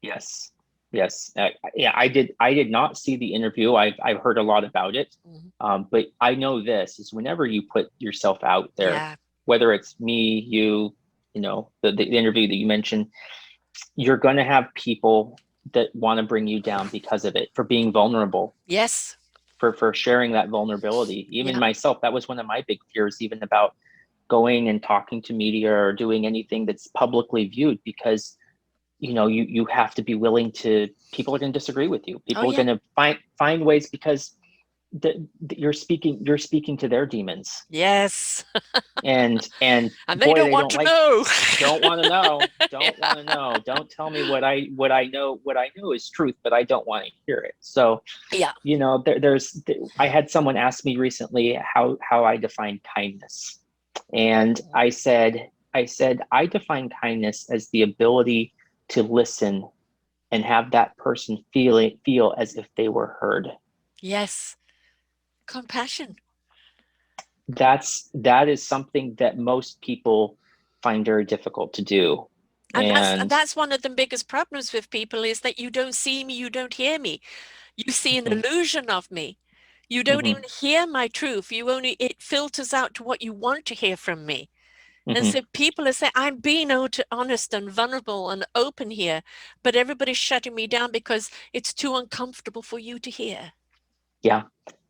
B: yes, yes, yeah. I did not see the interview. I've heard a lot about it,
A: Mhm.
B: but I know this is whenever you put yourself out there,
A: Yeah.
B: whether it's me, you, the interview that you mentioned, you're going to have people that want to bring you down because of it, for being vulnerable,
A: Yes.
B: for sharing that vulnerability. Even
A: Yeah.
B: myself, that was one of my big fears, even about going and talking to media or doing anything that's publicly viewed, because you have to be willing to, people are going to disagree with you,
A: Oh,
B: people are
A: yeah.
B: going to find ways, because you're speaking to their demons,
A: Yes.
B: and
A: And they
B: boy,
A: don't
B: they
A: want
B: don't
A: to
B: like,
A: know.
B: don't want to know, don't
A: Yeah.
B: want to know, don't tell me what I know is truth, but I don't want to hear it. So
A: Yeah.
B: I had someone ask me recently how I define kindness, and I said I define kindness as the ability to listen and have that person feel as if they were heard.
A: Yes. Compassion.
B: That is something that most people find very difficult to do.
A: And that's and
B: And
A: that's one of the biggest problems with people is that you don't see me, you don't hear me. You see an
B: mhm,
A: illusion of me. You don't even
B: mhm,
A: hear my truth. It filters out to what you want to hear from me. And
B: mhm.
A: so people are saying, I'm being honest and vulnerable and open here, but everybody's shutting me down because it's too uncomfortable for you to hear.
B: Yeah,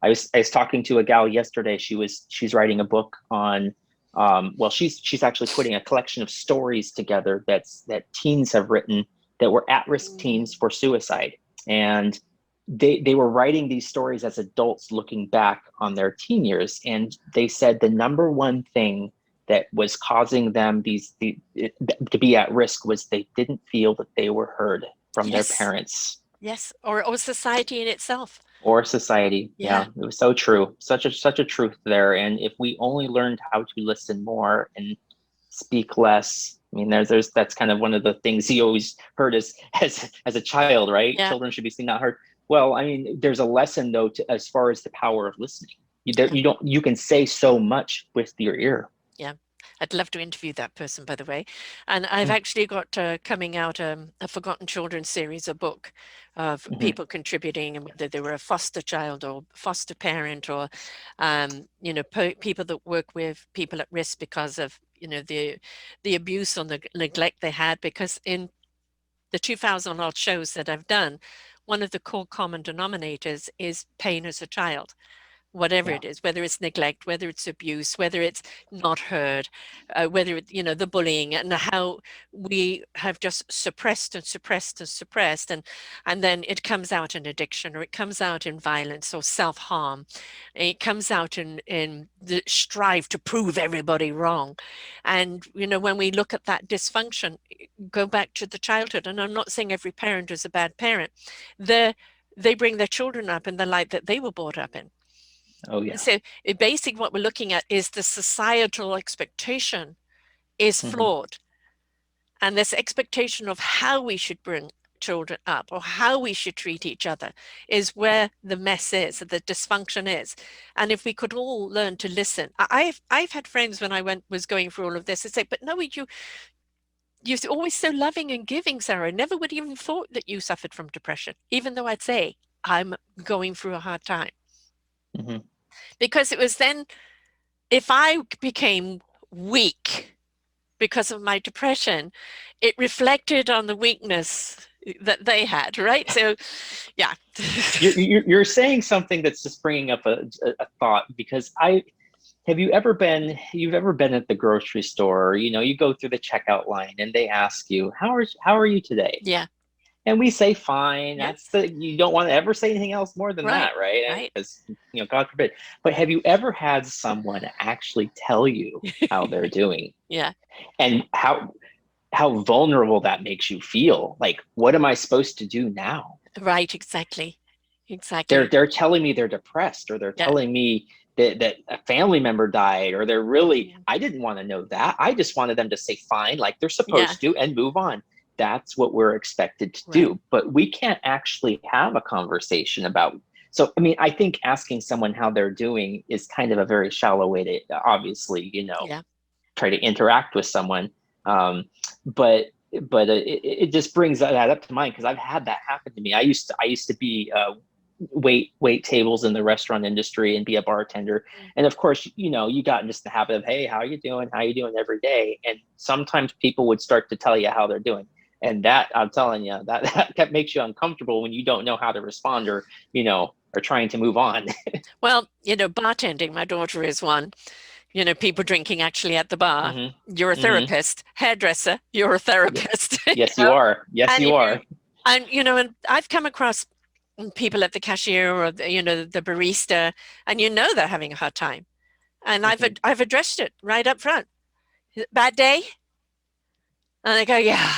B: I was talking to a gal yesterday. She's writing a book on, well, she's actually putting a collection of stories together that teens have written, that were at-risk
A: Mm.
B: teens for suicide, and they were writing these stories as adults looking back on their teen years, and they said the number one thing that was causing them to be at risk was they didn't feel that they were heard from their
A: Yes,
B: parents
A: yes, or society in itself.
B: or society.
A: Yeah,
B: Yeah, it was so true. Such a truth there. And if we only learned how to listen more and speak less, I mean, there's that's kind of one of the things he always heard as a child, right?
A: yeah,
B: Children should be seen, not heard. Well, I mean, there's a lesson though, as far as the power of listening.
A: yeah.
B: You can say so much with your ear.
A: Yeah, I'd love to interview that person, by the way. And I've
B: Mm-hmm.
A: actually got coming out a Forgotten Children series, a book of
B: Mm-hmm.
A: people contributing, and whether they were a foster child or foster parent, or people that work with people at risk because of the abuse or the neglect they had. Because in the 2000 odd shows that I've done, one of the core common denominators is pain as a child, whatever
B: Yeah.
A: it is, whether it's neglect, whether it's abuse, whether it's not heard, whether it, the bullying, and how we have just suppressed and suppressed and suppressed, and then it comes out in addiction, or it comes out in violence or self-harm. It comes out in the strive to prove everybody wrong. And when we look at that dysfunction, go back to the childhood, and I'm not saying every parent is a bad parent. They bring their children up in the light that they were brought up in.
B: Oh yeah.
A: So basically what we're looking at is the societal expectation is
B: Hmm.
A: flawed. And this expectation of how we should bring children up or how we should treat each other is where the mess is, the dysfunction is. And if we could all learn to listen. I've had friends when I was going through all of this, they say, but no, you're always so loving and giving, Sarah. I never would even thought that you suffered from depression, even though I'd say I'm going through a hard time.
B: Hmm.
A: Because it was then, if I became weak because of my depression, it reflected on the weakness that they had, right? So, yeah.
B: You're saying something that's just bringing up a thought, because I have you ever been you've ever been at the grocery store, you go through the checkout line and they ask you, how are you today?
A: Yeah.
B: And we say fine. That's
A: Yes.
B: you don't want to ever say anything else more than
A: Right.
B: that, right? And
A: Right.
B: because God forbid. But have you ever had someone actually tell you how they're doing,
A: Yeah.
B: and how vulnerable that makes you feel? Like, what am I supposed to do now?
A: Right. Exactly.
B: they're
A: Exactly.
B: they're telling me they're depressed, or they're
A: Yeah.
B: telling me that a family member died, or they're really,
A: Mhm.
B: I didn't want to know that. I just wanted them to say fine, like they're
A: Yeah.
B: supposed to, and move on. That's what we're expected to
A: Right.
B: do, but we can't actually have a conversation about. So I mean, I think asking someone how they're doing is kind of a very shallow way to, obviously,
A: Yeah.
B: try to interact with someone. um, but it just brings that up to mind, because I've had that happen to me. I used to be wait tables in the restaurant industry and be a bartender.
A: Mm.
B: And of course, you got in just the habit of, hey, how you doing every day. And sometimes people would start to tell you how they're doing, and that, I'm telling you, that makes you uncomfortable when you don't know how to respond, or are trying to move on.
A: Well, bartending, my daughter is one. People drinking actually at the bar.
B: Hmm.
A: You're a
B: Hmm.
A: therapist, hairdresser, you're a
B: Yeah.
A: therapist.
B: Yes, you are. Yes,
A: And
B: you
A: if
B: are.
A: you, and I've come across people at the cashier or the barista, and they're having a hard time. And
B: Hmm.
A: I've addressed it right up front. Bad day? And they go, yeah.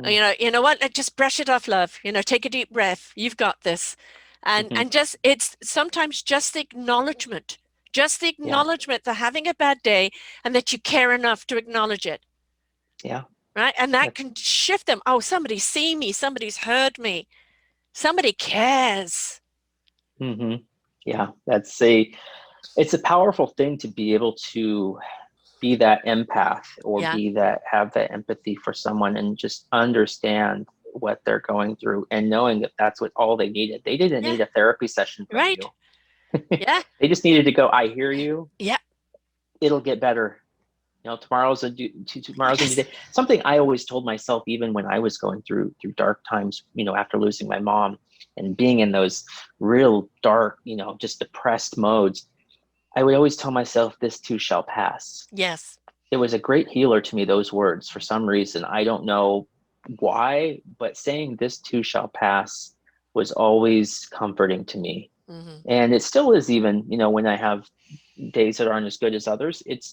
A: You know what? Just brush it off, love. Take a deep breath. You've got this. And
B: Hmm.
A: and just it's sometimes just the acknowledgement. Just the
B: Yeah.
A: acknowledgement that having a bad day and that you care enough to acknowledge it.
B: Yeah.
A: Right. And that
B: That's.
A: can shift them. Oh, somebody's seen me, somebody's heard me, somebody cares.
B: Hmm. Yeah. It's a powerful thing to be able to be that empath, or
A: Yeah.
B: have that empathy for someone, and just understand what they're going through, and knowing that that's what all they needed. They didn't
A: Yeah.
B: need a therapy session from
A: Right.
B: you.
A: Yeah.
B: They just needed to go, I hear you.
A: Yeah.
B: It'll get better. Tomorrow's a new
A: Yes.
B: day. Something I always told myself, even when I was going through dark times, after losing my mom and being in those real dark, just depressed modes, I would always tell myself, this too shall pass.
A: Yes.
B: It was a great healer to me, those words. For some reason, I don't know why, but saying this too shall pass was always comforting to me.
A: Hmm.
B: And it still is, even, when I have days that aren't as good as others. It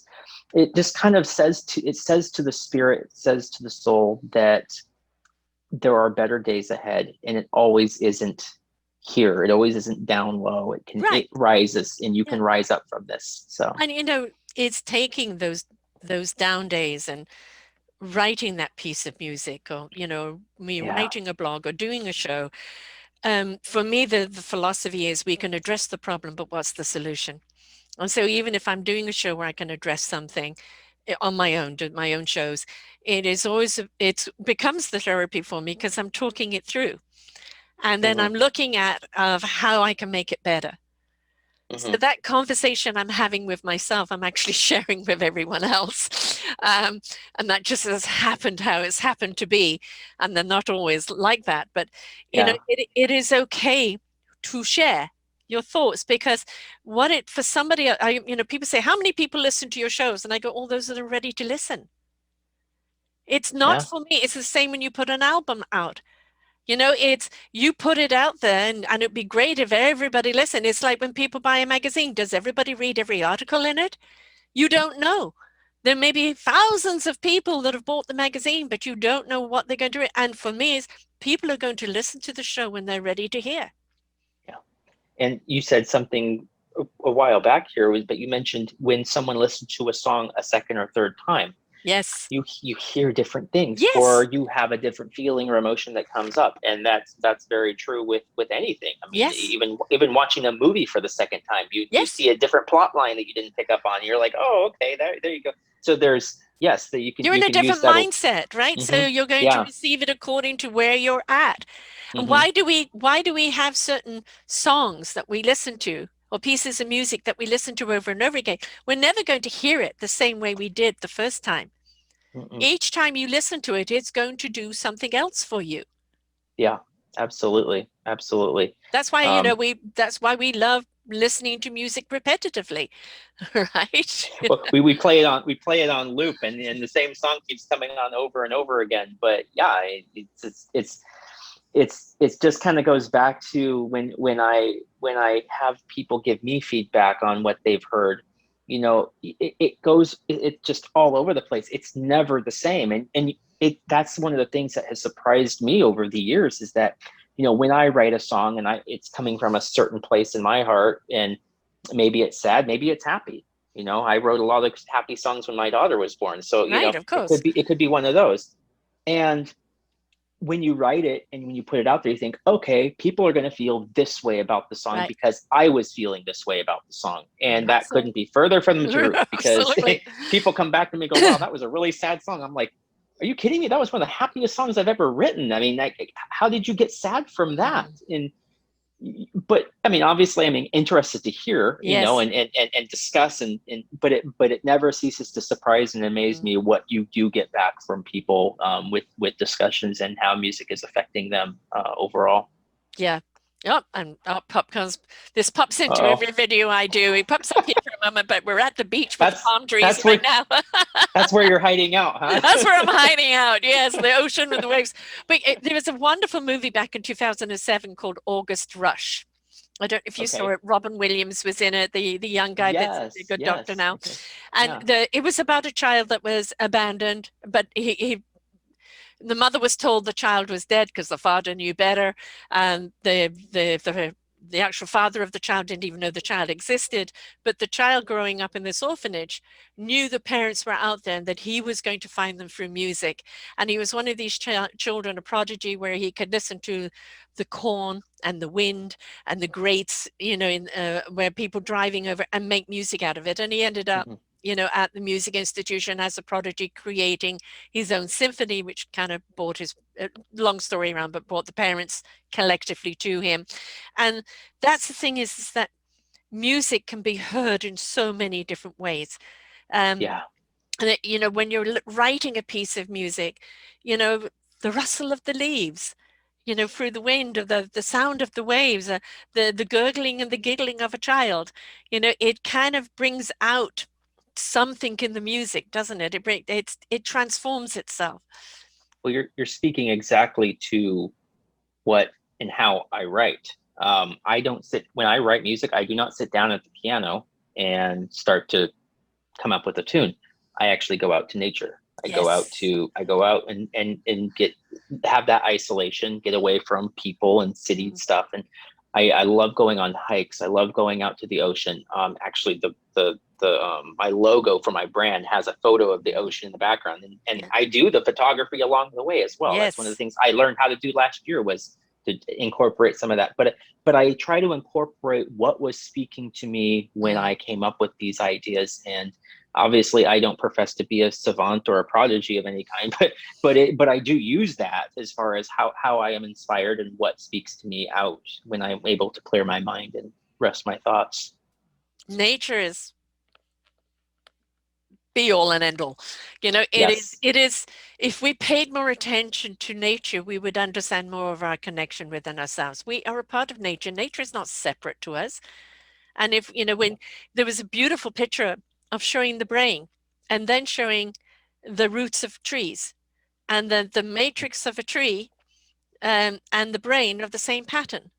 B: just kind of says to the spirit, it says to the soul, that there are better days ahead, and it always isn't here. It always isn't down low. It
A: Right.
B: rises, and you
A: Yeah.
B: can rise up from this. So
A: And it's taking those down days and writing that piece of music, or me
B: yeah.
A: writing a blog or doing a show. For me, the philosophy is we can address the problem, but what's the solution? And so even if I'm doing a show where I can address something on my own, do my own shows, it becomes the therapy for me because I'm talking it through. And then
B: Hmm.
A: I'm looking at of how I can make it better. So
B: Hmm.
A: that conversation I'm having with myself, I'm actually sharing with everyone else. And that just has happened how it's happened to be. And they're not always like that. But,
B: Yeah.
A: it is okay to share your thoughts because for somebody, people say, how many people listen to your shows? And I go, all those that are ready to listen. It's not
B: Yeah.
A: for me. It's the same when you put an album out. It's you put it out there and it'd be great if everybody listened. It's like when people buy a magazine. Does everybody read every article in it? You don't know. There may be thousands of people that have bought the magazine, but you don't know what they're going to read. And for me, is people are going to listen to the show when they're ready to hear.
B: Yeah. And you said something a while back here was, but you mentioned when someone listens to a song a second or third time,
A: Yes.
B: you hear different things, or
A: Yes.
B: you have a different feeling or emotion that comes up, and that's very true with anything. I mean,
A: Yes.
B: even watching a movie for the second time, you
A: Yes.
B: see a different plot line that you didn't pick up on. You're like, oh, okay, there you go. So there's, yes, that
A: You're in
B: you
A: a
B: can use
A: different
B: that.
A: mindset, right?
B: Hmm.
A: So you're going to
B: Yeah.
A: receive it according to where you're at. And
B: Hmm.
A: why do we have certain songs that we listen to or pieces of music that we listen to over and over again? We're never going to hear it the same way we did the first time.
B: Hmm.
A: Each time you listen to it, it's going to do something else for you.
B: Yeah, absolutely, absolutely.
A: That's why,
B: um
A: that's why we love listening to music repetitively, right?
B: well, we play it on, loop, and the same song keeps coming on over and over again. But yeah, it's just kind of goes back to when I have people give me feedback on what they've heard. It's just all over the place. It's never the same, and that's one of the things that has surprised me over the years, is that when I write a song and it's coming from a certain place in my heart, and maybe it's sad, maybe it's happy. I wrote a lot of happy songs when my daughter was born, so
A: Right, of
B: it
A: course.
B: could be one of those. And when you write it and when you put it out there, you think, okay, people are going to feel this way about the song
A: Right.
B: because I was feeling this way about the song. And that
A: Absolutely.
B: couldn't be further from the truth, because
A: Absolutely.
B: people come back to me and go, wow, that was a really sad song. I'm like, are you kidding me? That was one of the happiest songs I've ever written. I mean, how did you get sad from that?
A: Mhm.
B: But I mean, obviously, interested to hear,
A: Yes.
B: and discuss, but it never ceases to surprise and amaze
A: Mm.
B: me what you do get back from people, with discussions and how music is affecting them, overall.
A: Yeah. Yep. And pop comes, this pops into
B: Oh,
A: every video I do. It pops up here for a moment, but we're at the beach with the
B: that's
A: palm trees
B: that's
A: right
B: where
A: now.
B: you're hiding out, huh?
A: That's where I'm hiding out. Yes, the ocean with the waves. But there was a wonderful movie back in 2007 called August Rush. I don't know if you saw
B: Okay.
A: it. Robin Williams was in it, the young guy that's a
B: Yes.
A: good doctor
B: Yes.
A: now.
B: Okay.
A: And
B: Yeah.
A: it was about a child that was abandoned, but the mother was told the child was dead because the father knew better, and the actual father of the child didn't even know the child existed. But the child growing up in this orphanage knew the parents were out there and that he was going to find them through music. And he was one of these children, a prodigy, where he could listen to the corn and the wind and the grates, where people driving over and make music out of it. And he ended up,
B: Hmm.
A: at the music institution as a prodigy, creating his own symphony, which kind of brought his long story around, but brought the parents collectively to him. And that's the thing is that music can be heard in so many different ways. Um,
B: Yeah.
A: and when you're writing a piece of music, you know, the rustle of the leaves, through the wind, of the sound of the waves, the gurgling and the giggling of a child, it kind of brings out something in the music, doesn't it? It transforms itself.
B: Well, you're speaking exactly to what and how I write. I don't sit When I write music, I do not sit down at the piano and start to come up with a tune. I actually go out to nature.
A: Yes.
B: I go out and have that isolation, get away from people and city
A: Mm.
B: stuff. And I love going on hikes. I love going out to the ocean. Actually, my logo for my brand has a photo of the
A: Mm.
B: ocean in the background, and
A: Yeah.
B: I do the photography along the way as well. That's one of the
A: Yes.
B: things I learned how to do last year, was to incorporate some of that. But I try to incorporate what was speaking to me when
A: Mm.
B: I came up with these ideas. And obviously, I don't profess to be a savant or a prodigy of any kind, but I do use that as far as how I am inspired and what speaks to me out when I'm able to clear my mind and rest my thoughts.
A: Nature is be all and end all.
B: Yes.
A: It is, if we paid more attention to nature, we would understand more of our connection within ourselves. We are a part of nature. Nature is not separate to us. And if, when there was a beautiful picture of showing the brain and then showing the roots of trees and the matrix of a tree, and the brain of the same pattern,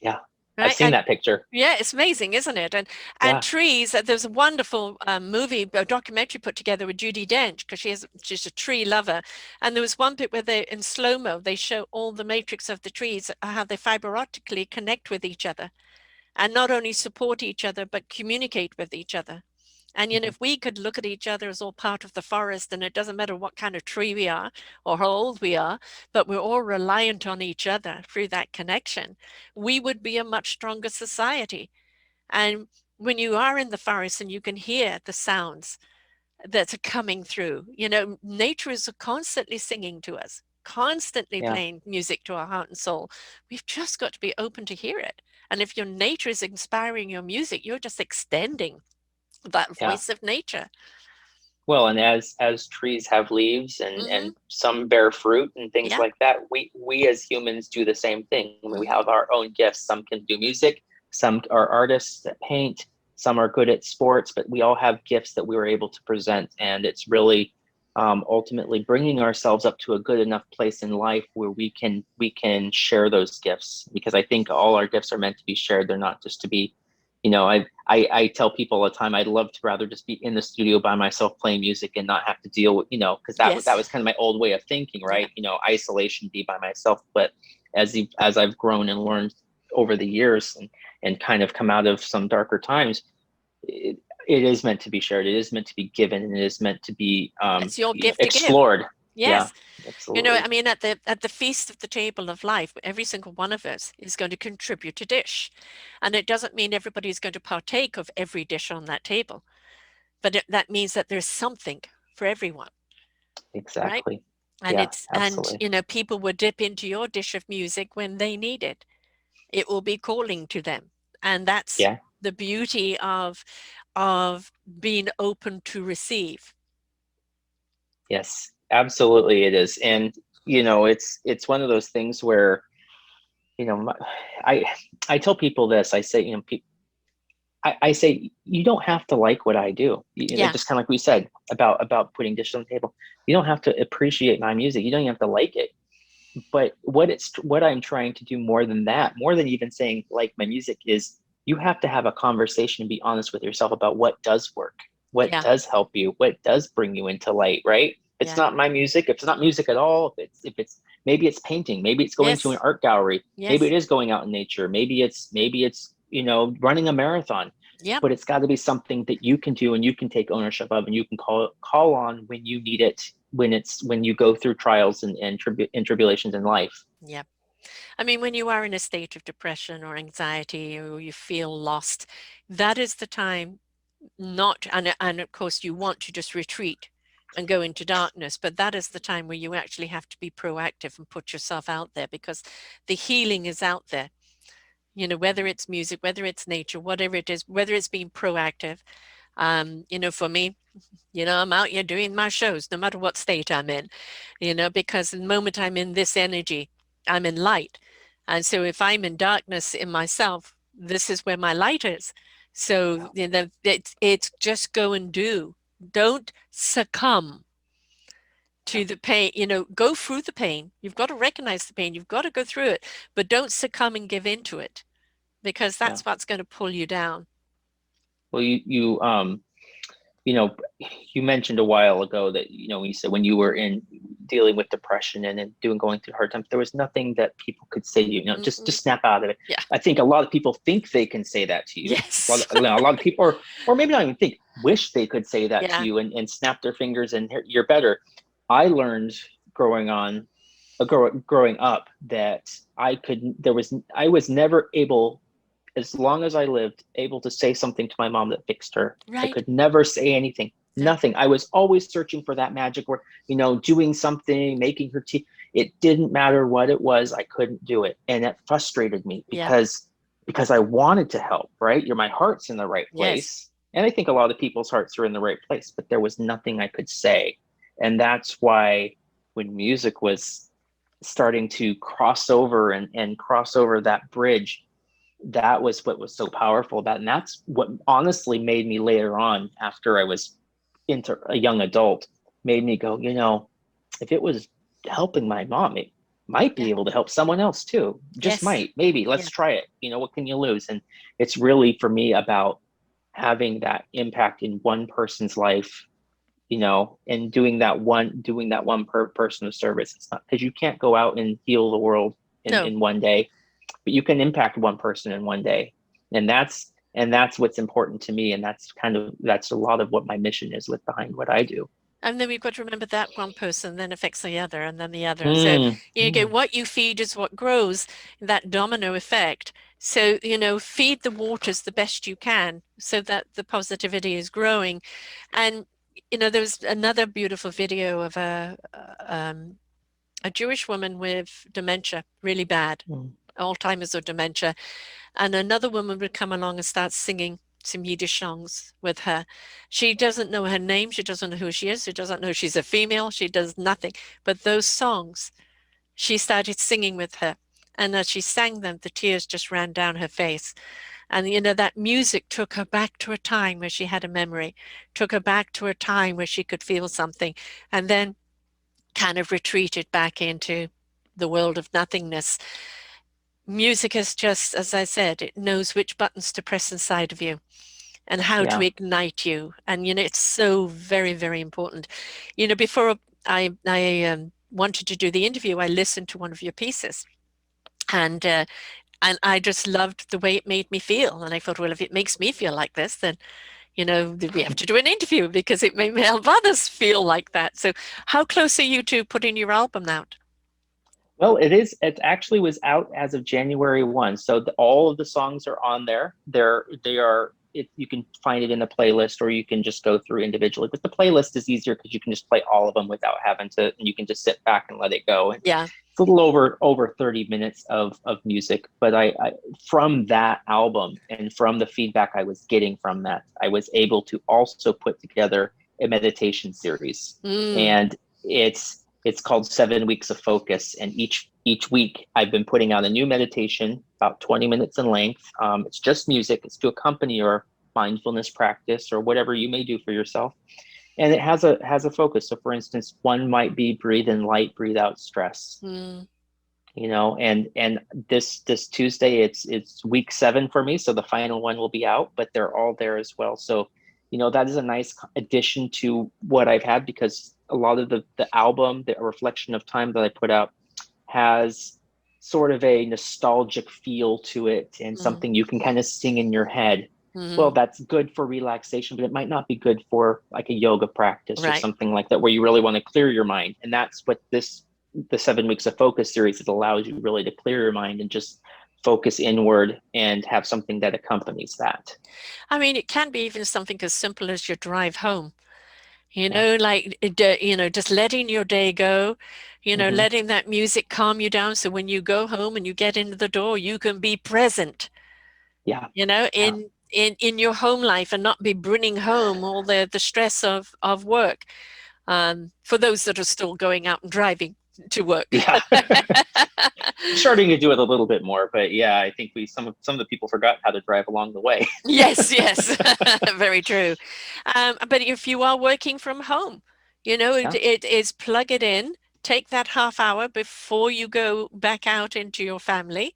B: Yeah. I've
A: right?
B: seen
A: And
B: that picture.
A: yeah, it's amazing, isn't it? And
B: Yeah.
A: trees. There's a wonderful movie, a documentary put together with Judi Dench because she's a tree lover. And there was one bit where they, in slow mo, they show all the matrix of the trees, how they fiber optically connect with each other, and not only support each other but communicate with each other. And
B: Mhm.
A: if we could look at each other as all part of the forest, and it doesn't matter what kind of tree we are or how old we are, but we're all reliant on each other through that connection, we would be a much stronger society. And when you are in the forest and you can hear the sounds that are coming through, nature is constantly singing to us, constantly
B: Yeah.
A: playing music to our heart and soul. We've just got to be open to hear it. And if your nature is inspiring your music, you're just extending that
B: Yeah.
A: voice of nature.
B: Well, and as trees have leaves
A: Mm-hmm.
B: and some bear fruit and things
A: Yeah.
B: like that, we as humans do the same thing. I mean, we
A: Mm-hmm.
B: have our own gifts. Some can do music, some are artists that paint, some are good at sports, but we all have gifts that we were able to present, and it's really ultimately bringing ourselves up to a good enough place in life where we can share those gifts, because I think all our gifts are meant to be shared. They're not just to be, I tell people all the time, I'd love to rather just be in the studio by myself playing music and not have to deal with, because that
A: Yes.
B: was kind of my old way of thinking,
A: Yeah.
B: right? Isolation, be by myself. But as I've grown and learned over the years, and kind of come out of some darker times, it, it is meant to be shared. It is meant to be given, and it is meant to be
A: It's your gift to give.
B: explored. Yeah,
A: Yes. I
B: absolutely.
A: mean, at the feast of the table of life, every single one of us is going to contribute a dish. And it doesn't mean everybody's going to partake of every dish on that table, but that means that there's something for everyone, right?
B: Exactly.
A: And
B: Yeah,
A: it's and
B: absolutely.
A: people will dip into your dish of music when they need it. It will be calling to them. And that's
B: Yeah.
A: the beauty of being open to receive.
B: Yes, absolutely it is. And it's one of those things where, you know, my- I I tell people this. I say, I say you don't have to like what I do.
A: Yeah.
B: Just kind of like we said about putting dishes on the table. You don't have to appreciate my music. You don't even have to like it. But what I'm trying to do more than that, more than even saying like my music, is you have to have a conversation and be honest with yourself about what does work, what
A: Yeah.
B: does help you, what does bring you into light, right? If it's
A: Yeah.
B: not my music, if it's not music at all, if it's maybe it's painting, maybe it's going to an
A: Yes.
B: art gallery, maybe it
A: Yes.
B: is going out in nature, maybe it's running a marathon.
A: Yep.
B: But it's got to be something that you can do and you can take ownership of, and you can call on when you need it, when you go through trials and tribulations in life.
A: Yep. I mean, when you are in a state of depression or anxiety or you feel lost, that is the time not, and of course you want to just retreat and go into darkness, but that is the time where you actually have to be proactive and put yourself out there because the healing is out there. Whether it's music, whether it's nature, whatever it is, whether it's being proactive. For me, I'm out here doing my shows no matter what state I'm in, because the moment I'm in this energy, I'm in light. And so if I'm in darkness in myself, this is where my light is. So, it's just go and do. Don't succumb
B: Yeah,
A: to the pain, go through the pain. You've got to recognize the pain. You've got to go through it, but don't succumb and give into it because
B: yeah.
A: that's what's going to pull you down.
B: Well, you know, you mentioned a while ago that you said when you were in dealing with depression and going through hard times, there was nothing that people could say to you. Just
A: Mm-mm.
B: snap out of it.
A: Yeah.
B: I think a lot of people think they can say that to you.
A: Yes.
B: A lot of people, or maybe not even think, wish they could say that to
A: Yeah.
B: you and snap their fingers and you're better. I learned growing on growing up that I was never able, as long as I lived, able to say something to my mom that fixed her. I
A: Right.
B: could never say anything,
A: No.
B: nothing. I was always searching for that magic word, doing something, making her tea. It didn't matter what it was, I couldn't do it. And that frustrated me
A: Yeah.
B: because because I wanted to help, right? My heart's in the right
A: Yes.
B: place. And I think a lot of people's hearts are in the right place, but there was nothing I could say. And that's why when music was starting to cross over and cross over that bridge, that was what was so powerful about it. And that's what honestly made me later on, after I was into a young adult, made me go, if it was helping my mom, it might
A: Yeah.
B: be able to help someone else too. Just
A: Yes.
B: might, maybe.
A: Yeah.
B: Let's try it. What can you lose? And it's really for me about having that impact in one person's life, and doing that one person of service. It's not because you can't go out and heal the world in
A: No.
B: in one day, but you can impact one person in one day. And that's what's important to me. And that's a lot of what my mission is with behind what I do.
A: And then we've got to remember that one person then affects the other and then the other. So
B: Mm,
A: you get
B: mm,
A: what you feed is what grows, that domino effect. So, feed the waters the best you can so that the positivity is growing. And, there was another beautiful video of a Jewish woman with dementia, really bad,
B: mm.
A: Alzheimer's or dementia. And another woman would come along and start singing some Yiddish songs with her. She doesn't know her name. She doesn't know who she is. She doesn't know she's a female. She does nothing. But those songs, she started singing with her. And as she sang them, the tears just ran down her face. And, that music took her back to a time where she had a memory, took her back to a time where she could feel something, and then kind of retreated back into the world of nothingness. Music is just, as I said, it knows which buttons to press inside of you and how to
B: Yeah.
A: ignite you. And, it's so very, very important. Before I wanted to do the interview, I listened to one of your pieces and, uh, and I just loved the way it made me feel. And I thought, well, if it makes me feel like this, then, we have to do an interview because it may help others feel like that. So how close are you to putting your album out?
B: Well, it is. It actually was out as of January 1. So all of the songs are on there. They are. You can find it in the playlist, or you can just go through individually. But the playlist is easier because you can just play all of them without having to. And you can just sit back and let it go. And
A: Yeah.
B: it's a little over 30 minutes of music. But I from that album and from the feedback I was getting from that, I was able to also put together a meditation series,
A: Mm,
B: and it's called 7 Weeks of Focus, and each week I've been putting out a new meditation, about 20 minutes in length. It's just music. It's to accompany your mindfulness practice or whatever you may do for yourself, and it has a focus. So, for instance, one might be breathe in light, breathe out stress.
A: mm.
B: And this Tuesday it's week 7 for me, so the final one will be out, but they're all there as well. So that is a nice addition to what I've had, because a lot of the album, the reflection of time that I put out, has sort of a nostalgic feel to it, and
A: Mm,
B: something you can kind of sing in your head. Well,
A: mhm.
B: that's good for relaxation, but it might not be good for like a yoga practice or
A: Right.
B: something like that, where you really want to clear your mind. And that's what the 7 Weeks of Focus series, it allows you really to clear your mind and just focus inward and have something that accompanies that.
A: I mean, it can be even something as simple as your drive home,
B: Yeah.
A: like, just letting your day go,
B: Hmm.
A: letting that music calm you down. So when you go home and you get into the door, you can be present,
B: Yeah. Yeah.
A: in your home life and not be bringing home all the stress of work. For those that are still going out and driving to work.
B: Yeah. We're starting to do it a little bit more, but yeah, I think some of the people forgot how to drive along the way.
A: Yes, yes, very true. But if you are working from home,
B: Yeah.
A: it is plug it in, take that half hour before you go back out into your family,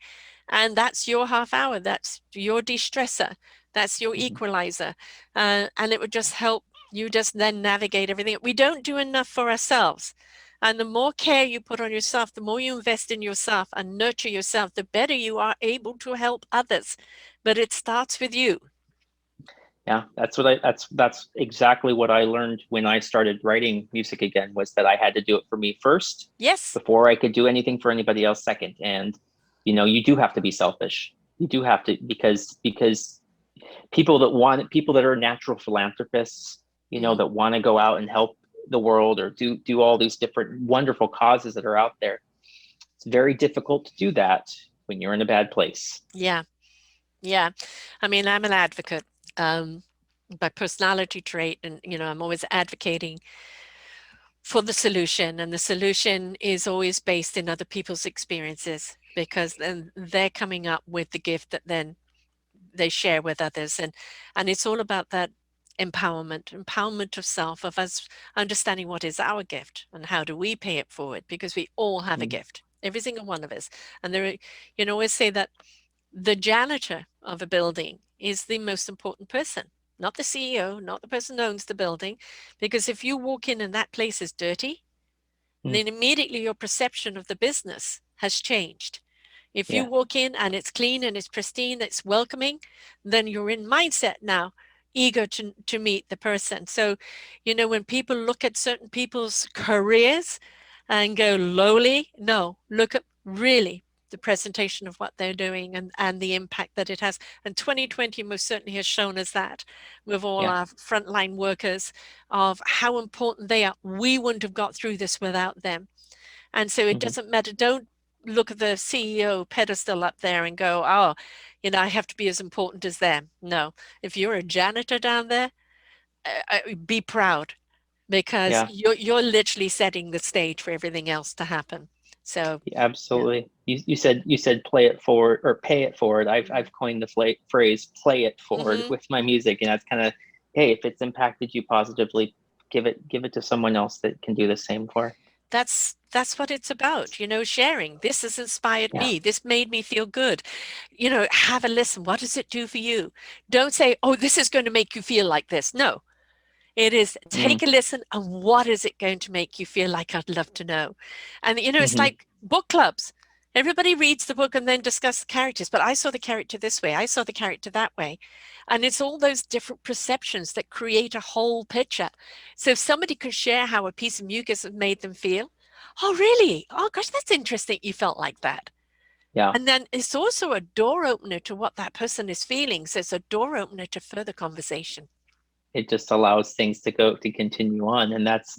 A: and that's your half hour. That's your de-stressor. That's your
B: Hmm.
A: equalizer. And it would just help you just then navigate everything. We don't do enough for ourselves. And the more care you put on yourself, the more you invest in yourself and nurture yourself, the better you are able to help others. But it starts with you.
B: Yeah, that's exactly what I learned when I started writing music again, was that I had to do it for me first
A: Yes.
B: before I could do anything for anybody else second. And you do have to be selfish. You do have to, because people that are natural philanthropists,
A: Mm,
B: that want to go out and help the world, or do all these different wonderful causes that are out there. It's very difficult to do that when you're in a bad place.
A: yeah. Yeah. I mean, I'm an advocate um, by personality trait, and I'm always advocating for the solution, and the solution is always based in other people's experiences because then they're coming up with the gift that then they share with others, and it's all about that empowerment of self, of us understanding what is our gift and how do we pay it forward, because we all have a
B: Mm,
A: gift, every single one of us. And always say that the janitor of a building is the most important person, not the CEO, not the person who owns the building, because if you walk in and that place is dirty,
B: mm,
A: then immediately your perception of the business has changed. If you
B: yeah.
A: walk in and it's clean and it's pristine, it's welcoming, then you're in mindset now, eager to meet the person. So, when people look at certain people's careers and go lowly, no, look at really the presentation of what they're doing, and the impact that it has. And 2020 most certainly has shown us that with all
B: Yeah.
A: our frontline workers, of how important they are. We wouldn't have got through this without them. And so it
B: Hmm.
A: doesn't matter. Don't look at the CEO pedestal up there and go, oh, I have to be as important as them. No, if you're a janitor down there, be proud, because
B: Yeah.
A: you're literally setting the stage for everything else to happen. So,
B: Yeah,
A: yeah.
B: absolutely. You said play it forward or pay it forward. I've coined the phrase play it forward
A: Mm-hmm.
B: with my music, and that's kind of, hey, if it's impacted you positively, give it to someone else that can do the same for.
A: That's what it's about, sharing. This has inspired
B: Yeah.
A: me. This made me feel good. Have a listen. What does it do for you? Don't say, oh, this is going to make you feel like this. No, it is
B: Mm,
A: take a listen, and what is it going to make you feel like? I'd love to know. And it's
B: hmm.
A: like book clubs. Everybody reads the book and then discuss the characters, but I saw the character this way, I saw the character that way. And it's all those different perceptions that create a whole picture. So if somebody can share how a piece of mucus has made them feel, oh, really? Oh, gosh, that's interesting. You felt like that.
B: Yeah.
A: And then it's also a door opener to what that person is feeling. So it's a door opener to further conversation.
B: It just allows things to continue on, and that's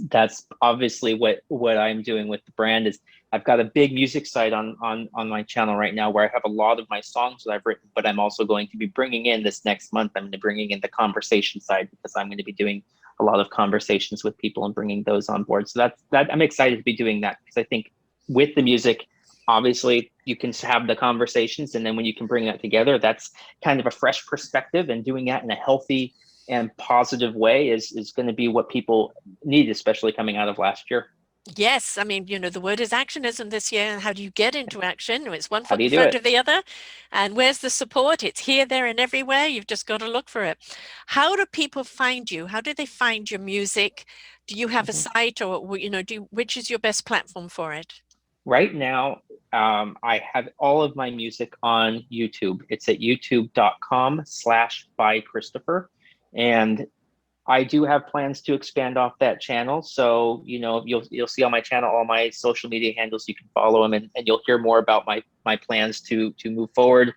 B: obviously what I'm doing with the brand. Is I've got a big music site on my channel right now where I have a lot of my songs that I've written, but I'm also going to be bringing in this next month, I'm going to bringing in the conversation side, because I'm going to be doing a lot of conversations with people and bringing those on board. So that I'm excited to be doing that, because I think with the music, obviously you can have the conversations, and then when you can bring that together, that's kind of a fresh perspective, and doing that in a healthy and positive way is going to be what people need, especially coming out of last year.
A: Yes, I mean, the word is actionism this year. And how do you get into action? It's one
B: How
A: foot
B: do
A: in
B: you do
A: front
B: it?
A: of the other. And where's the support? It's here, there, and everywhere. You've just got to look for it. How do people find you? How do they find your music? Do you have a
B: Mhm.
A: site, or, which is your best platform for it?
B: Right now, I have all of my music on YouTube. It's at youtube.com/by Christopher. And I do have plans to expand off that channel. So, you'll see on my channel all my social media handles. You can follow them, and you'll hear more about my plans to move forward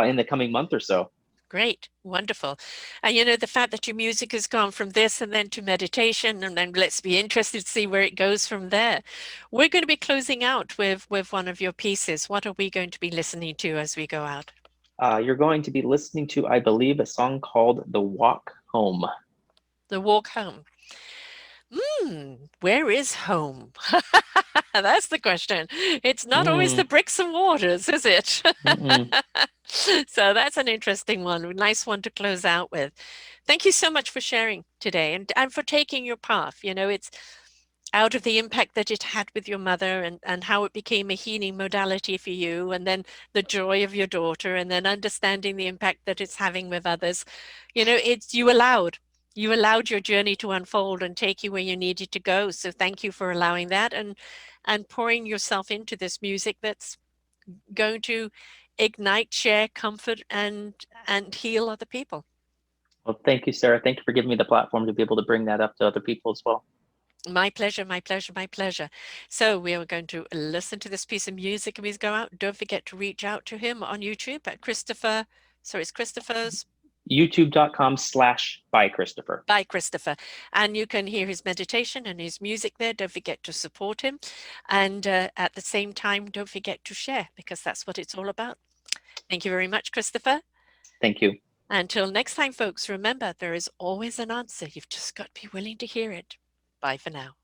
B: in the coming month or so.
A: Great, wonderful. And the fact that your music has gone from this and then to meditation, and then let's be interested to see where it goes from there. We're going to be closing out with one of your pieces. What are we going to be listening to as we go out?
B: You're going to be listening to, I believe, a song called The Walk Home.
A: The walk home. Where is home? That's the question. It's not always the
B: Mm,
A: bricks and mortars, is it?
B: mm-mm.
A: So that's an interesting one. A nice one to close out with. Thank you so much for sharing today, and for taking your path. It's out of the impact that it had with your mother, and how it became a healing modality for you, and then the joy of your daughter, and then understanding the impact that it's having with others. It's you allowed your journey to unfold and take you where you needed to go. So thank you for allowing that, and pouring yourself into this music that's going to ignite, share, comfort, and heal other people.
B: Well, thank you, Sarah. Thank you for giving me the platform to be able to bring that up to other people as well.
A: My pleasure, my pleasure, my pleasure. So we are going to listen to this piece of music and we go out. Don't forget to reach out to him on YouTube at Christopher. Sorry, it's Christopher's
B: YouTube.com/by Christopher.
A: by Christopher. And you can hear his meditation and his music there. Don't forget to support him. And at the same time, don't forget to share, because that's what it's all about. Thank you very much, Christopher.
B: Thank you.
A: Until next time, folks, remember there is always an answer. You've just got to be willing to hear it. Bye for now.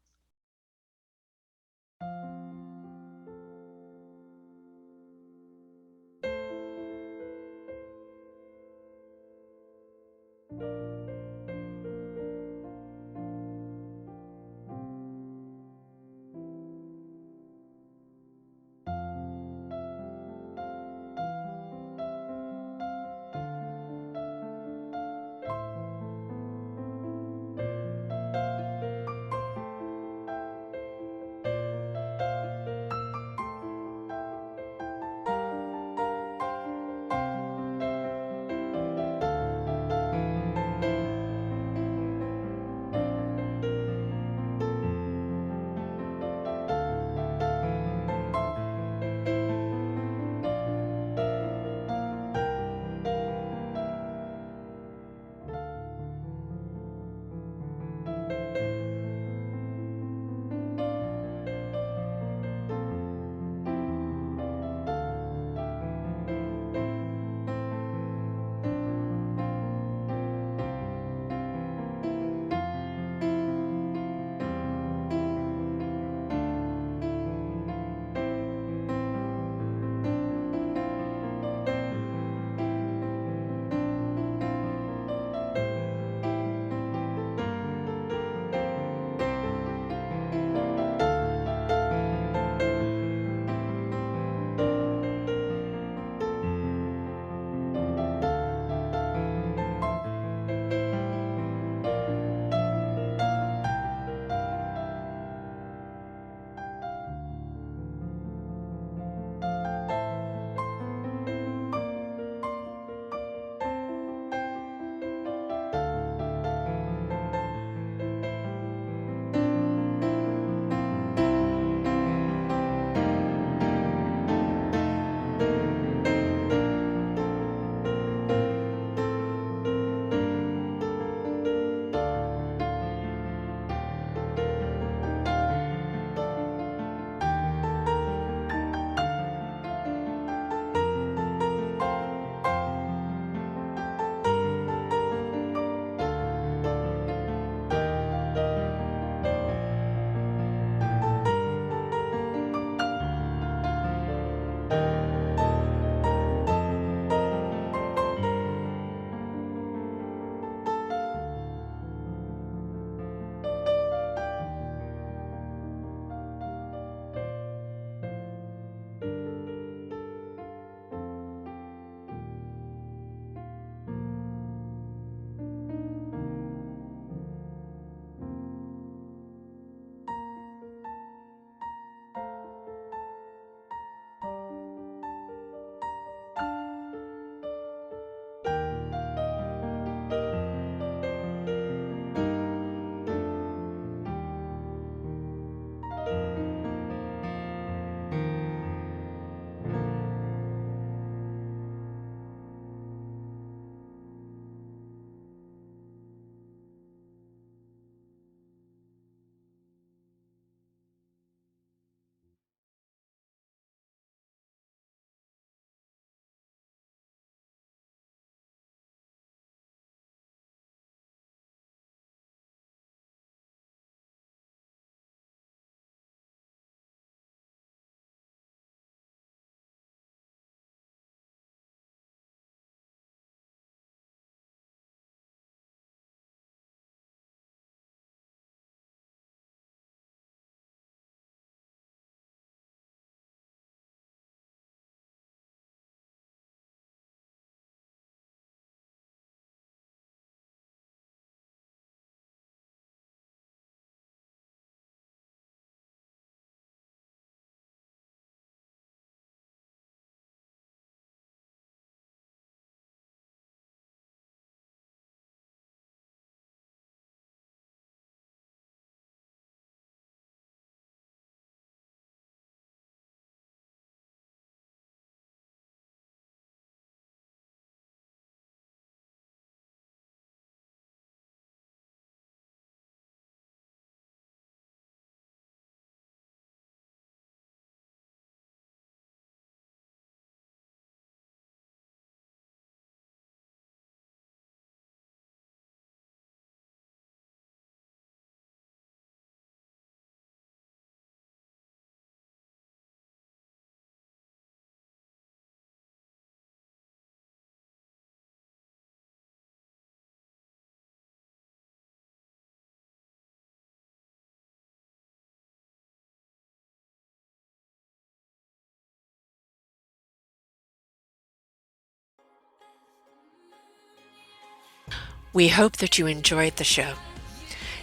A: We hope that you enjoyed the show.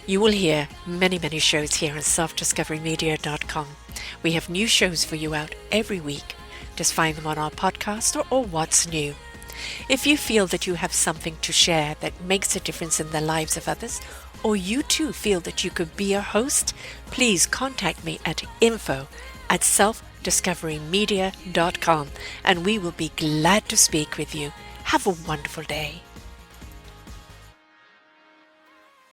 A: You will hear many, many shows here on selfdiscoverymedia.com. We have new shows for you out every week. Just find them on our podcast or What's New. If you feel that you have something to share that makes a difference in the lives of others, or you too feel that you could be a host, please contact me at info@selfdiscoverymedia.com and we will be glad to speak with you. Have a wonderful day.